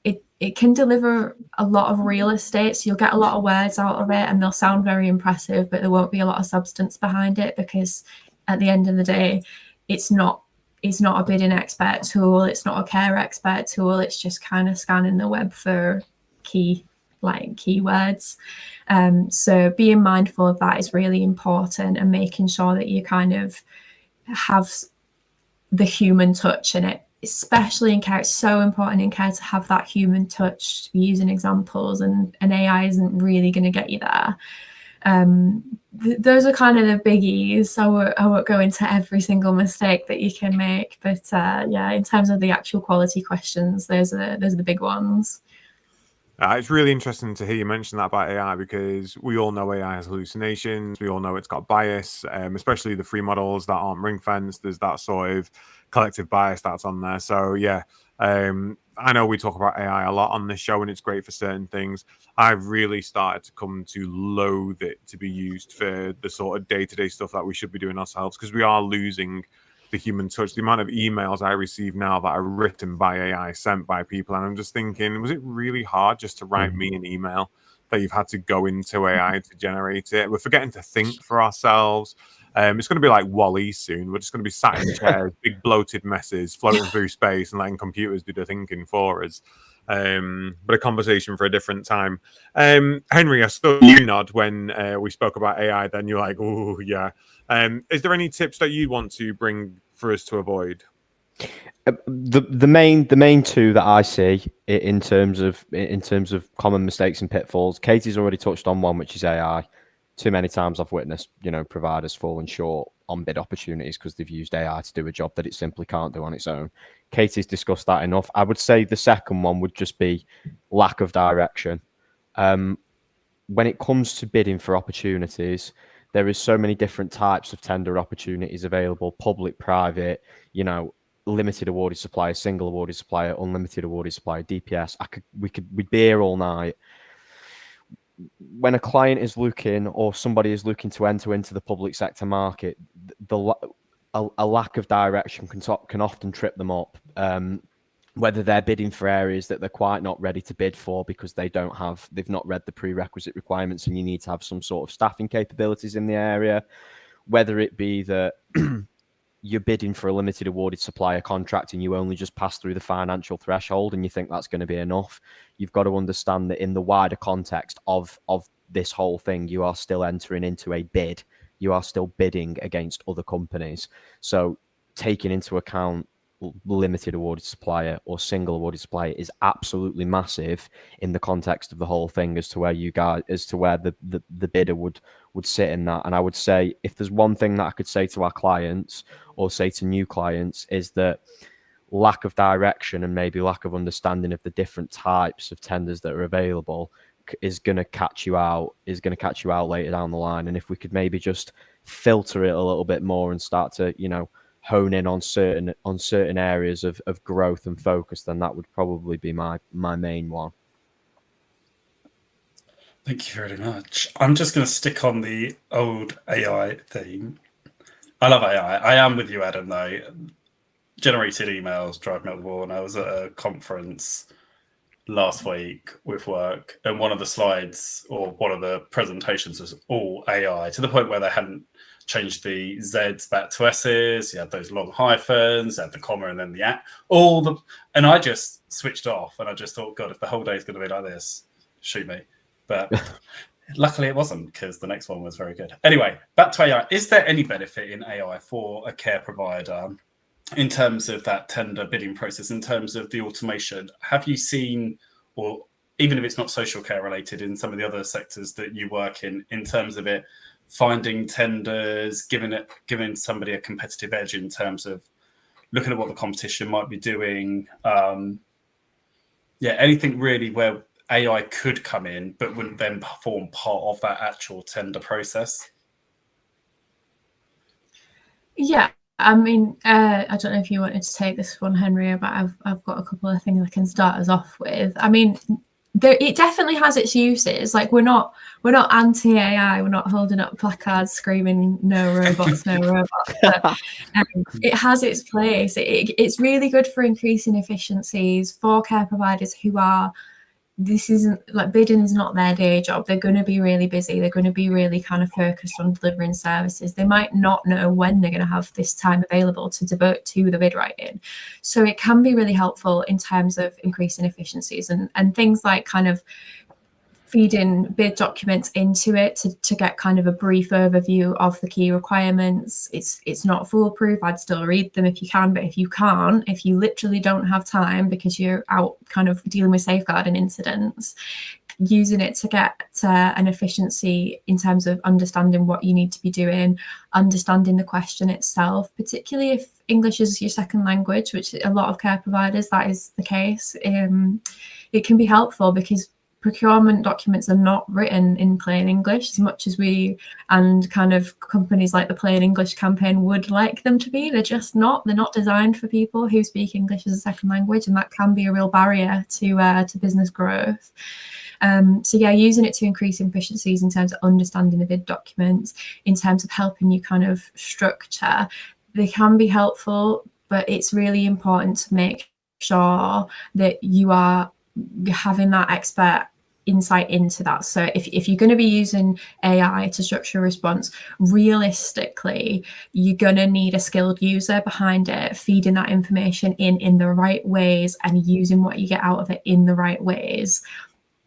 It can deliver a lot of real estate, so you'll get a lot of words out of it and they'll sound very impressive, but there won't be a lot of substance behind it, because at the end of the day, it's not a bidding expert tool, it's not a care expert tool, it's just kind of scanning the web for keywords. So being mindful of that is really important, and making sure that you kind of have the human touch in it, especially in care. It's so important in care to have that human touch, to be using examples, and AI isn't really going to get you there. Those are kind of the biggies. I won't go into every single mistake that you can make, but in terms of the actual quality questions, those are the big ones. It's really interesting to hear you mention that about AI, because we all know AI has hallucinations. We all know it's got bias, especially the free models that aren't ring fenced. There's that sort of collective bias that's on there. So I know we talk about AI a lot on this show, and it's great for certain things. I've really started to come to loathe it to be used for the sort of day-to-day stuff that we should be doing ourselves, because we are losing the human touch. The amount of emails I receive now that are written by AI, sent by people, and I'm just thinking, was it really hard just to write me an email that you've had to go into AI to generate it? We're forgetting to think for ourselves. It's going to be like WALL-E soon. We're just going to be sat in chairs, big bloated messes floating through space, and letting computers do the thinking for us. But a conversation for a different time. Henry, I saw you nod when we spoke about AI. Then you're like, "Oh, yeah." Is there any tips that you want to bring for us to avoid? The main two that I see in terms of common mistakes and pitfalls, Katie's already touched on one, which is AI. Too many times I've witnessed, providers falling short on bid opportunities because they've used AI to do a job that it simply can't do on its own. Katie's discussed that enough. I would say the second one would just be lack of direction. When it comes to bidding for opportunities, there is so many different types of tender opportunities available: public, private, limited awarded supplier, single awarded supplier, unlimited awarded supplier, DPS. We'd be here all night. When a client is looking, or somebody is looking to enter into the public sector market, a lack of direction can often trip them up. Whether they're bidding for areas that they're quite not ready to bid for because they've not read the prerequisite requirements, and you need to have some sort of staffing capabilities in the area. Whether it be that you're bidding for a limited awarded supplier contract and you only just pass through the financial threshold and you think that's going to be enough. You've got to understand that in the wider context of this whole thing, you are still entering into a bid. You are still bidding against other companies. So taking into account limited awarded supplier or single awarded supplier is absolutely massive in the context of the whole thing as to where the bidder would sit in that. And I would say, if there's one thing that I could say to our clients or say to new clients, is that lack of direction and maybe lack of understanding of the different types of tenders that are available is going to catch you out later down the line. And if we could maybe just filter it a little bit more and start to, hone in on certain areas of growth and focus, then that would probably be my main one. Thank you very much. I'm just going to stick on the old AI theme. I love AI. I am with you, Adam, though. Generated emails drive me up the wall. And I was at a conference last week with work, and one of the slides or one of the presentations was all AI, to the point where they hadn't changed the Z's back to S's. You had those long hyphens, you had the comma, and then the at. And I just switched off, and I just thought, God, if the whole day is going to be like this, shoot me. But luckily it wasn't, because the next one was very good. Anyway, back to AI. Is there any benefit in AI for a care provider in terms of that tender bidding process, in terms of the automation? Have you seen, or even if it's not social care related, in some of the other sectors that you work in terms of it finding tenders, giving somebody a competitive edge in terms of looking at what the competition might be doing? Anything really where AI could come in but wouldn't then form part of that actual tender process? Yeah. I mean, I don't know if you wanted to take this one, Henry, but I've got a couple of things I can start us off with. I mean, it definitely has its uses. Like, we're not anti-AI. We're not holding up placards screaming "No robots, no robots." But, it has its place. It's really good for increasing efficiencies for care providers who are. This isn't like, bidding is not their day job. They're going to be really busy. They're going to be really kind of focused on delivering services. They might not know when they're going to have this time available to devote to the bid writing. So it can be really helpful in terms of increasing efficiencies and things like kind of feeding bid documents into it to get kind of a brief overview of the key requirements. It's not foolproof. I'd still read them if you can, but if you can't, if you literally don't have time because you're out kind of dealing with safeguarding incidents, using it to get an efficiency in terms of understanding what you need to be doing, understanding the question itself, particularly if English is your second language, which a lot of care providers, that is the case. It can be helpful because procurement documents are not written in plain English as much as we and kind of companies like the Plain English campaign would like them to be. They're just not. They're not designed for people who speak English as a second language, and that can be a real barrier to business growth. So yeah, using it to increase efficiencies in terms of understanding the bid documents, in terms of helping you kind of structure, they can be helpful, but it's really important to make sure that you are having that expert insight into that. So if you're going to be using AI to structure a response, realistically, you're going to need a skilled user behind it, feeding that information in the right ways and using what you get out of it in the right ways.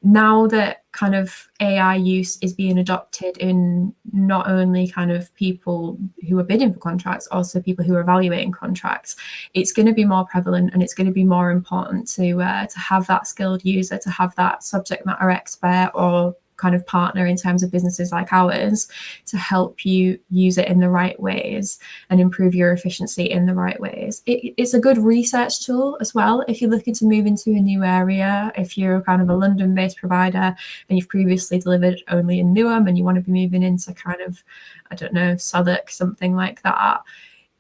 Now that kind of AI use is being adopted in not only kind of people who are bidding for contracts, also people who are evaluating contracts, it's going to be more prevalent and it's going to be more important to have that skilled user, to have that subject matter expert or kind of partner in terms of businesses like ours to help you use it in the right ways and improve your efficiency in the right ways. It's a good research tool as well if you're looking to move into a new area. If you're kind of a London-based provider and you've previously delivered only in Newham and you want to be moving into kind of, I don't know, Southwark, something like that,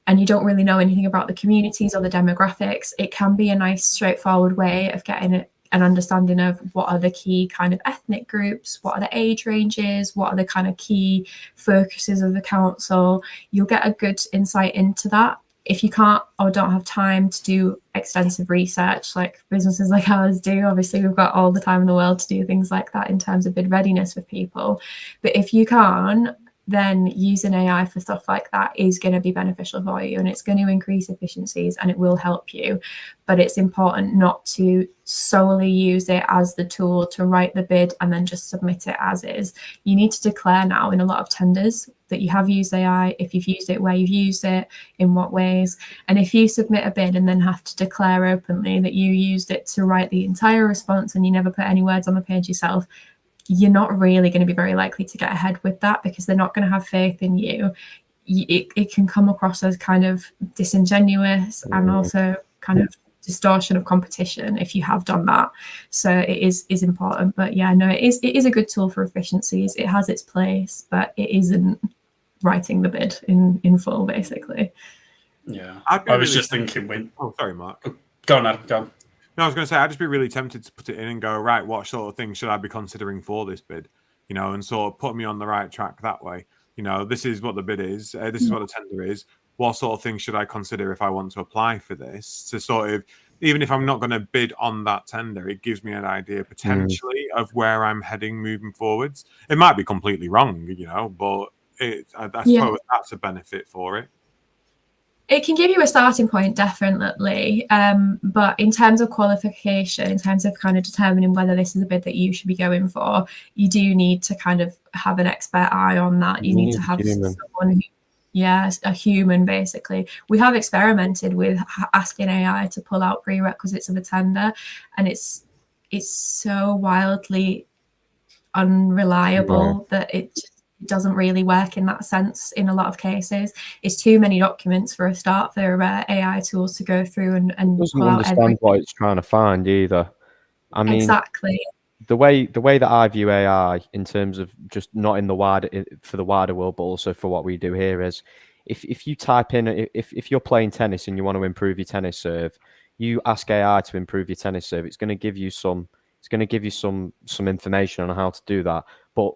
and you don't really know anything about the communities or the demographics, it can be a nice straightforward way of getting an understanding of what are the key kind of ethnic groups, what are the age ranges, what are the kind of key focuses of the council. You'll get a good insight into that. If you can't or don't have time to do extensive research like businesses like ours do, obviously we've got all the time in the world to do things like that in terms of bid readiness with people. But if you can, then using AI for stuff like that is going to be beneficial for you, and it's going to increase efficiencies and it will help you. But it's important not to solely use it as the tool to write the bid and then just submit it as is. You need to declare now in a lot of tenders that you have used AI, if you've used it, where you've used it, in what ways. And if you submit a bid and then have to declare openly that you used it to write the entire response and you never put any words on the page yourself, you're not really going to be very likely to get ahead with that, because they're not going to have faith in you. It can come across as kind of disingenuous and also kind of distortion of competition if you have done that. So it is important. But yeah, no, it is a good tool for efficiencies. It has its place, but it isn't writing the bid in full, basically. Yeah, I was just thinking when. Oh, sorry, Mark. Go on, Adam, go on. No, I was going to say, I'd just be really tempted to put it in and go, right, what sort of things should I be considering for this bid? And sort of put me on the right track that way. This is what the bid is. This is what the tender is. What sort of things should I consider if I want to apply for this? To sort of, even if I'm not going to bid on that tender, it gives me an idea potentially of where I'm heading moving forwards. It might be completely wrong, but I suppose that's a benefit for it. It can give you a starting point, definitely. But in terms of qualification, in terms of kind of determining whether this is a bid that you should be going for, you do need to kind of have an expert eye on that. You need to have someone who, a human, basically. We have experimented with asking AI to pull out prerequisites of a tender, and it's so wildly unreliable that it doesn't really work in that sense in a lot of cases. It's too many documents for a start for AI tools to go through and doesn't understand what it's trying to find either. I mean, exactly. The way that I view AI in terms of just not in the wider for the wider world, but also for what we do here is, if you type in if you're playing tennis and you want to improve your tennis serve, you ask AI to improve your tennis serve. It's going to give you some information on how to do that, but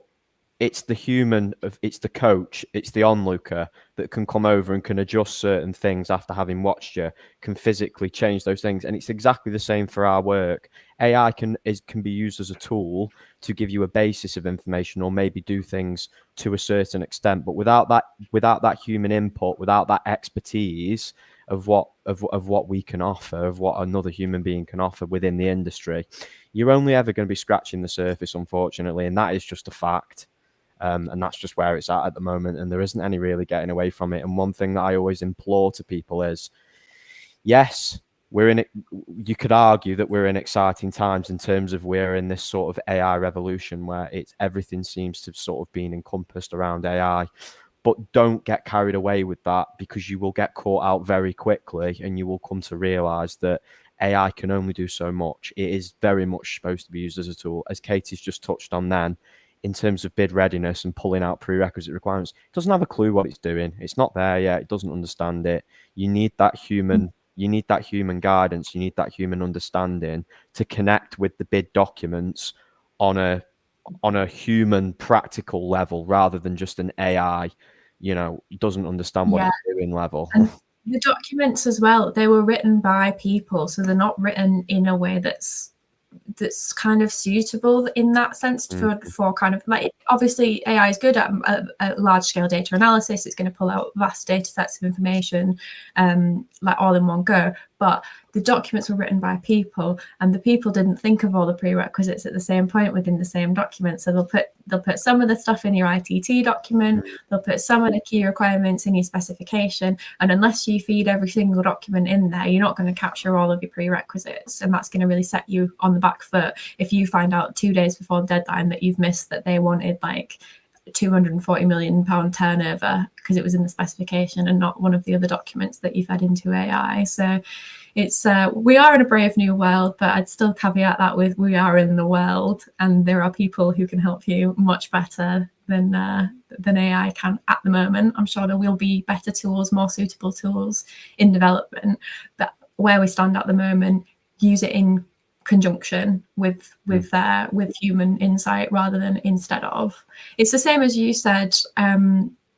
it's the human, it's the coach, it's the onlooker that can come over and can adjust certain things after having watched you, can physically change those things. And it's exactly the same for our work. AI can be used as a tool to give you a basis of information or maybe do things to a certain extent. But without that human input, without that expertise of what we can offer, of what another human being can offer within the industry, you're only ever going to be scratching the surface, unfortunately. And that is just a fact. And that's just where it's at the moment, and there isn't any really getting away from it. And one thing that I always implore to people is, yes, we're in it. You could argue that we're in exciting times in terms of we're in this sort of AI revolution where everything seems to have sort of been encompassed around AI. But don't get carried away with that, because you will get caught out very quickly, and you will come to realize that AI can only do so much. It is very much supposed to be used as a tool, as Katie's just touched on then. In terms of bid readiness and pulling out prerequisite requirements, it doesn't have a clue what it's doing. It's not there yet. It doesn't understand it. You need that human. You need that human guidance. You need that human understanding to connect with the bid documents on a human, practical level, rather than just an AI, doesn't understand what it's doing level. And the documents as well, they were written by people, so they're not written in a way that's kind of suitable in that sense for kind of, like, obviously AI is good at large scale data analysis. It's going to pull out vast data sets of information like all in one go, but the documents were written by people, and the people didn't think of all the prerequisites at the same point within the same document. So they'll put some of the stuff in your ITT document, they'll put some of the key requirements in your specification, and unless you feed every single document in there, you're not going to capture all of your prerequisites, and that's going to really set you on the back foot if you find out 2 days before the deadline that you've missed that they wanted like £240 million turnover because it was in the specification and not one of the other documents that you fed into AI. So it's we are in a brave new world, but I'd still caveat that with we are in the world, and there are people who can help you much better than AI can at the moment. I'm sure there will be better tools, more suitable tools in development, but where we stand at the moment, use it in conjunction with human insight rather than instead of. It's the same as you said,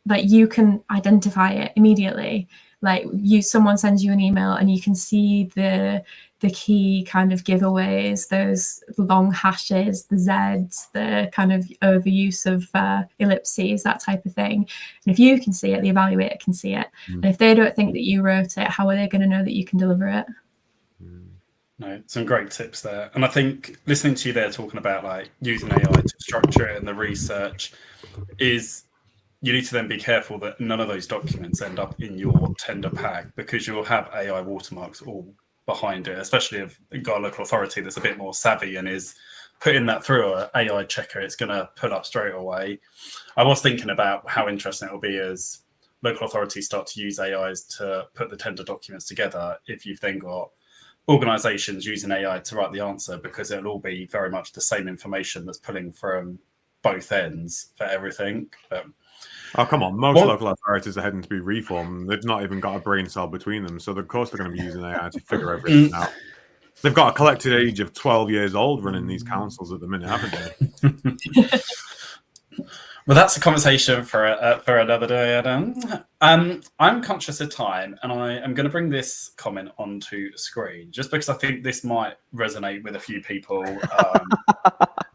like you can identify it immediately. Like someone sends you an email and you can see the key kind of giveaways, those long hashes, the Zs, the kind of overuse of ellipses, that type of thing. And if you can see it, the evaluator can see it. And if they don't think that you wrote it, how are they going to know that you can deliver it? No, some great tips there. And I think listening to you there talking about like using AI to structure it and the research is, you need to then be careful that none of those documents end up in your tender pack, because you'll have AI watermarks all behind it, especially if you've got a local authority that's a bit more savvy and is putting that through an AI checker, it's going to pull up straight away. I was thinking about how interesting it will be as local authorities start to use AIs to put the tender documents together, if you've then got organisations using AI to write the answer, because it'll all be very much the same information that's pulling from both ends for everything. Oh, come on. Most local authorities are heading to be reformed. They've not even got a brain cell between them. So, of course, they're going to be using AI to figure everything out. They've got a collected age of 12 years old running these councils at the minute, haven't they? Well, that's a conversation for another day, Adam. I'm conscious of time, and I am going to bring this comment onto the screen, just because I think this might resonate with a few people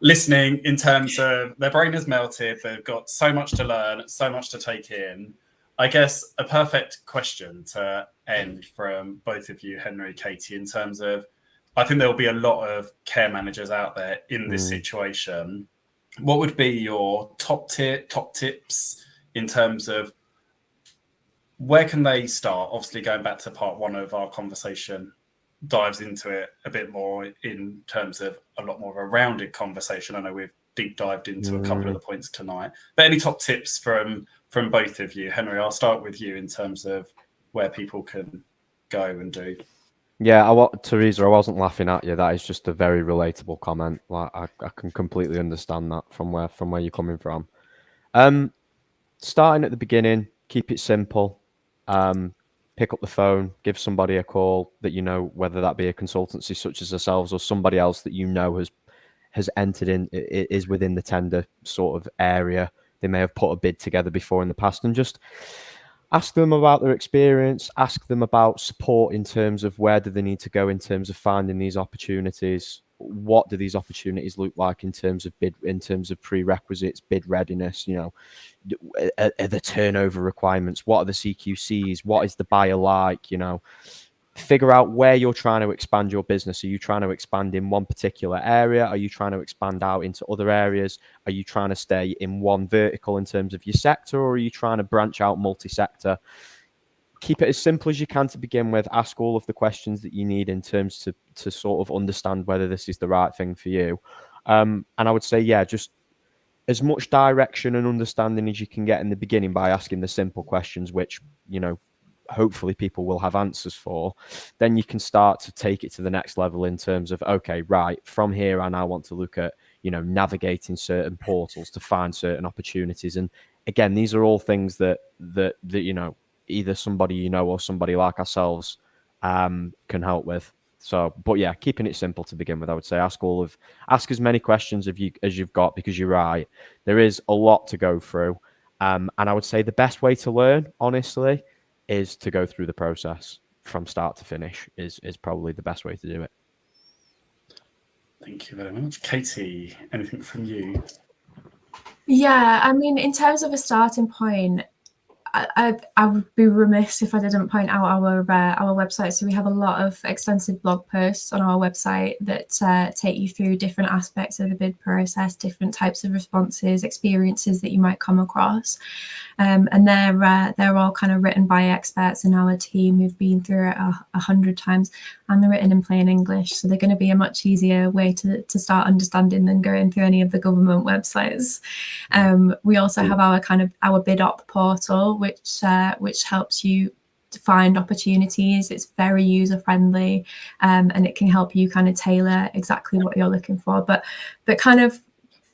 listening, in terms of their brain has melted, they've got so much to learn, so much to take in. I guess a perfect question to end from both of you, Henry, Katie, in terms of, I think there will be a lot of care managers out there in this situation. What would be your top tips in terms of where can they start? Obviously, going back to part one of our conversation, dives into it a bit more in terms of a lot more of a rounded conversation. I know we've deep dived into a couple of the points tonight, but any top tips from both of you? Henry, I'll start with you in terms of where people can go and do. Yeah, Teresa, I wasn't laughing at you. That is just a very relatable comment. Like, I can completely understand that from where you're coming from. Starting at the beginning, keep it simple. Pick up the phone, give somebody a call that you know, whether that be a consultancy such as ourselves or somebody else that you know has entered in, is within the tender sort of area. They may have put a bid together before in the past, and just ask them about their experience, ask them about support in terms of where do they need to go in terms of finding these opportunities. What do these opportunities look like in terms of prerequisites, bid readiness? You know, are the turnover requirements? What are the CQCs? What is the buyer like? You know, figure out where you're trying to expand your business. Are you trying to expand in one particular area? Are you trying to expand out into other areas? Are you trying to stay in one vertical in terms of your sector, or are you trying to branch out multi-sector? Keep it as simple as you can to begin with. Ask all of the questions that you need in terms to sort of understand whether this is the right thing for you. And I would say, yeah, just as much direction and understanding as you can get in the beginning by asking the simple questions, which, you know, hopefully people will have answers for. Then you can start to take it to the next level in terms of, okay, right, from here I now want to look at, you know, navigating certain portals to find certain opportunities. And again, these are all things that you know, either somebody you know or somebody like ourselves can help with. So, but yeah, keeping it simple to begin with, I would say ask as many questions as you've got, because you're right, there is a lot to go through. And I would say the best way to learn, honestly, is to go through the process from start to finish is probably the best way to do it. Thank you very much. Katie, anything from you? Yeah, I mean, in terms of a starting point, I would be remiss if I didn't point out our website. So we have a lot of extensive blog posts on our website that take you through different aspects of the bid process, different types of responses, experiences that you might come across. And they're all kind of written by experts in our team who've been through it 100 times, and they're written in plain English. So they're going to be a much easier way to start understanding than going through any of the government websites. We also have our bid op portal, which helps you to find opportunities. It's very user friendly, and it can help you kind of tailor exactly what you're looking for. But kind of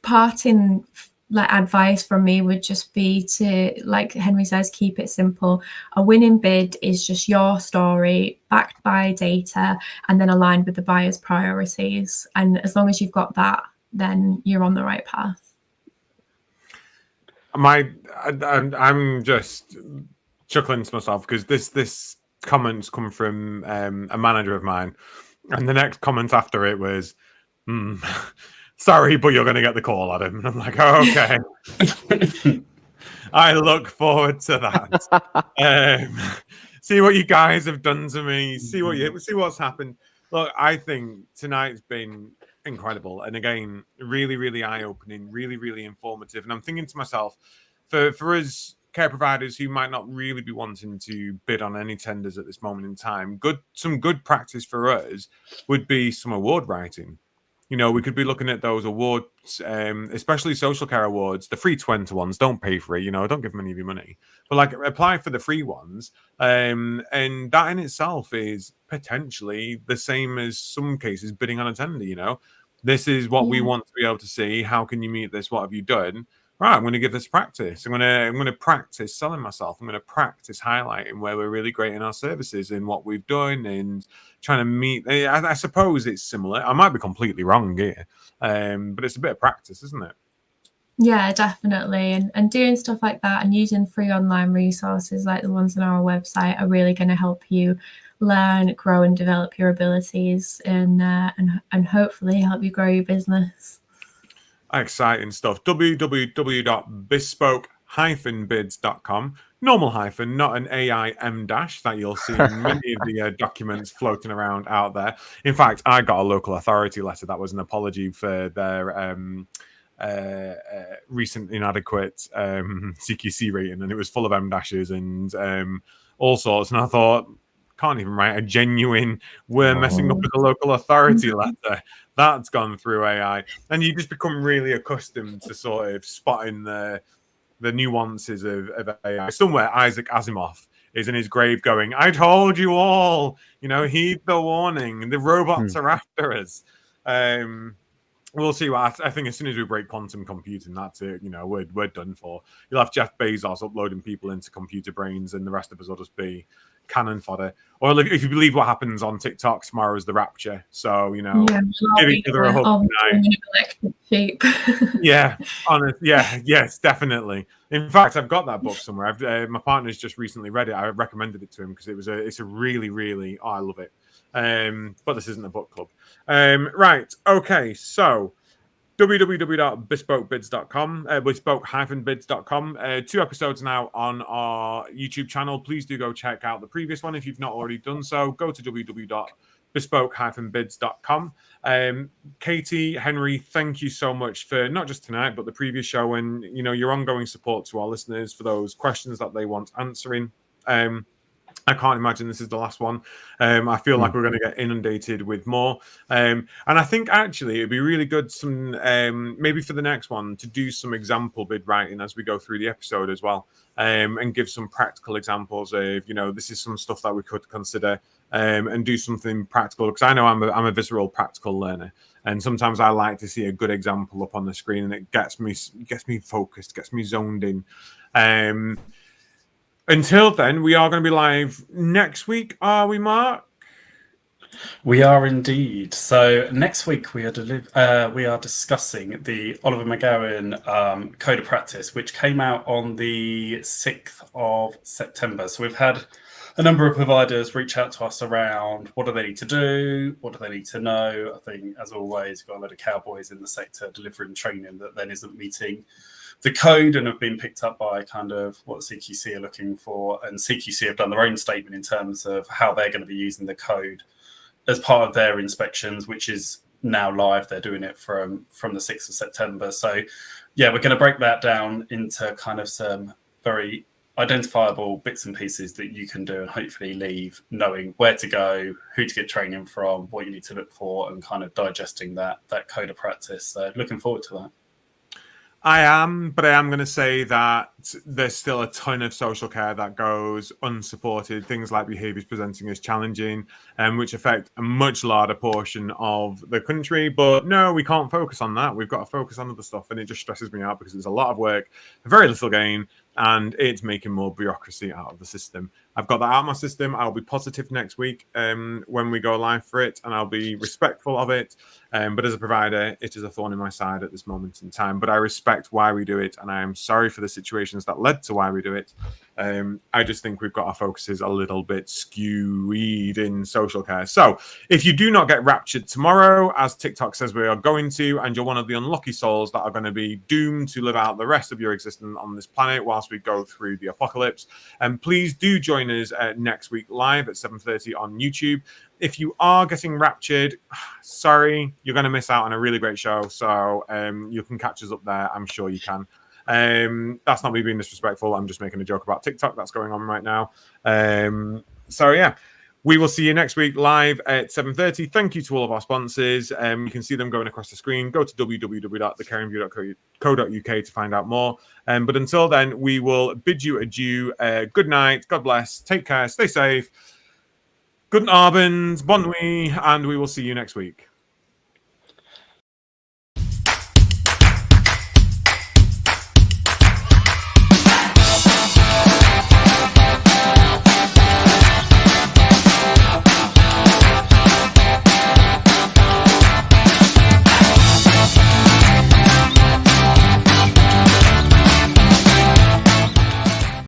parting like advice from me would just be to, like Henry says, keep it simple. A winning bid is just your story backed by data and then aligned with the buyer's priorities. And as long as you've got that, then you're on the right path. I'm just chuckling to myself because this comments come from a manager of mine And the next comment after it was, sorry, but you're going to get the call, Adam. And I'm like, oh, okay. I look forward to that. See what you guys have done to me. See what's happened. Look, I think tonight's been incredible, and again, really, really eye-opening, really, really informative. And I'm thinking to myself, for us care providers who might not really be wanting to bid on any tenders at this moment in time, some good practice for us would be some award writing. You know, we could be looking at those awards, especially social care awards, the free 20 ones. Don't pay for it, you know, don't give them any of your money. But like apply for the free ones. And that in itself is potentially the same as some cases bidding on a tender, you know. This is what we want to be able to see. How can you meet this? What have you done? Right, I'm going to give this practice. I'm going to practice selling myself. I'm going to practice highlighting where we're really great in our services and what we've done and trying to meet. I suppose it's similar. I might be completely wrong here, but it's a bit of practice, isn't it? Yeah, definitely. And doing stuff like that and using free online resources like the ones on our website are really going to help you learn, grow, and develop your abilities and hopefully help you grow your business. Exciting stuff. www.bespoke-bids.com. Normal hyphen, not an AIM dash that you'll see in many of the documents floating around out there. In fact, I got a local authority letter that was an apology for their recent inadequate CQC rating, and it was full of M dashes and all sorts. And I thought, can't even write a genuine we're messing up with a local authority letter. That's gone through AI. And you just become really accustomed to sort of spotting the nuances of AI. Somewhere Isaac Asimov is in his grave going, I told you all, you know, heed the warning. The robots are after us. We'll see what I think. As soon as we break quantum computing, that's it. You know, we're done for. You'll have Jeff Bezos uploading people into computer brains, and the rest of us will just be cannon fodder. Or if you believe what happens on TikTok, tomorrow's the rapture. So, you know, give each other a hug tonight. Yeah, honest. Yeah, yes, definitely. In fact, I've got that book somewhere. My partner's just recently read it. I recommended it to him because it's a really, really. Oh, I love it. But this isn't a book club. Right. Okay. So www.bespokebids.com, bespoke-bids.com. 2 episodes now on our YouTube channel. Please do go check out the previous one if you've not already done so. Go to www.bespoke-bids.com. Katie, Henry, thank you so much for not just tonight, but the previous show and, you know, your ongoing support to our listeners for those questions that they want answering. I can't imagine this is the last one. I feel like we're going to get inundated with more. And I think actually it'd be really good maybe for the next one to do some example bid writing as we go through the episode as well, and give some practical examples of, you know, this is some stuff that we could consider, and do something practical, because I know I'm a visceral practical learner. And sometimes I like to see a good example up on the screen, and it gets me focused, gets me zoned in. Until then, we are going to be live next week, are we, Mark? We are indeed. So next week we are discussing the Oliver McGowan Code of Practice, which came out on the 6th of September. So we've had a number of providers reach out to us around what do they need to do, what do they need to know. I think, as always, you've got a lot of cowboys in the sector delivering training that then isn't meeting the code and have been picked up by kind of what CQC are looking for. And CQC have done their own statement in terms of how they're going to be using the code as part of their inspections, which is now live. They're doing it from the 6th of September. So, yeah, we're going to break that down into kind of some very identifiable bits and pieces that you can do and hopefully leave knowing where to go, who to get training from, what you need to look for, and kind of digesting that code of practice. So looking forward to that. I am going to say that there's still a ton of social care that goes unsupported. Things like behaviours presenting as challenging, which affect a much larger portion of the country. But no, we can't focus on that. We've got to focus on other stuff, and it just stresses me out because it's a lot of work, very little gain, and it's making more bureaucracy out of the system. I've got that out of my system. I'll be positive next week when we go live for it, and I'll be respectful of it. But as a provider, it is a thorn in my side at this moment in time. But I respect why we do it, and I am sorry for the situations that led to why we do it. I just think we've got our focuses a little bit skewed in social care. So if you do not get raptured tomorrow, as TikTok says we are going to, and you're one of the unlucky souls that are going to be doomed to live out the rest of your existence on this planet whilst we go through the apocalypse, please do join us next week live at 7:30 on YouTube. If you are getting raptured, sorry, you're going to miss out on a really great show. So you can catch us up there. I'm sure you can. That's not me being disrespectful. I'm just making a joke about TikTok that's going on right now. So yeah, we will see you next week live at 7:30. Thank you to all of our sponsors. You can see them going across the screen. Go to www.thecaringview.co.uk to find out more. But until then, we will bid you adieu. Good night. God bless. Take care. Stay safe. Good Abend, bon nuit, and we will see you next week.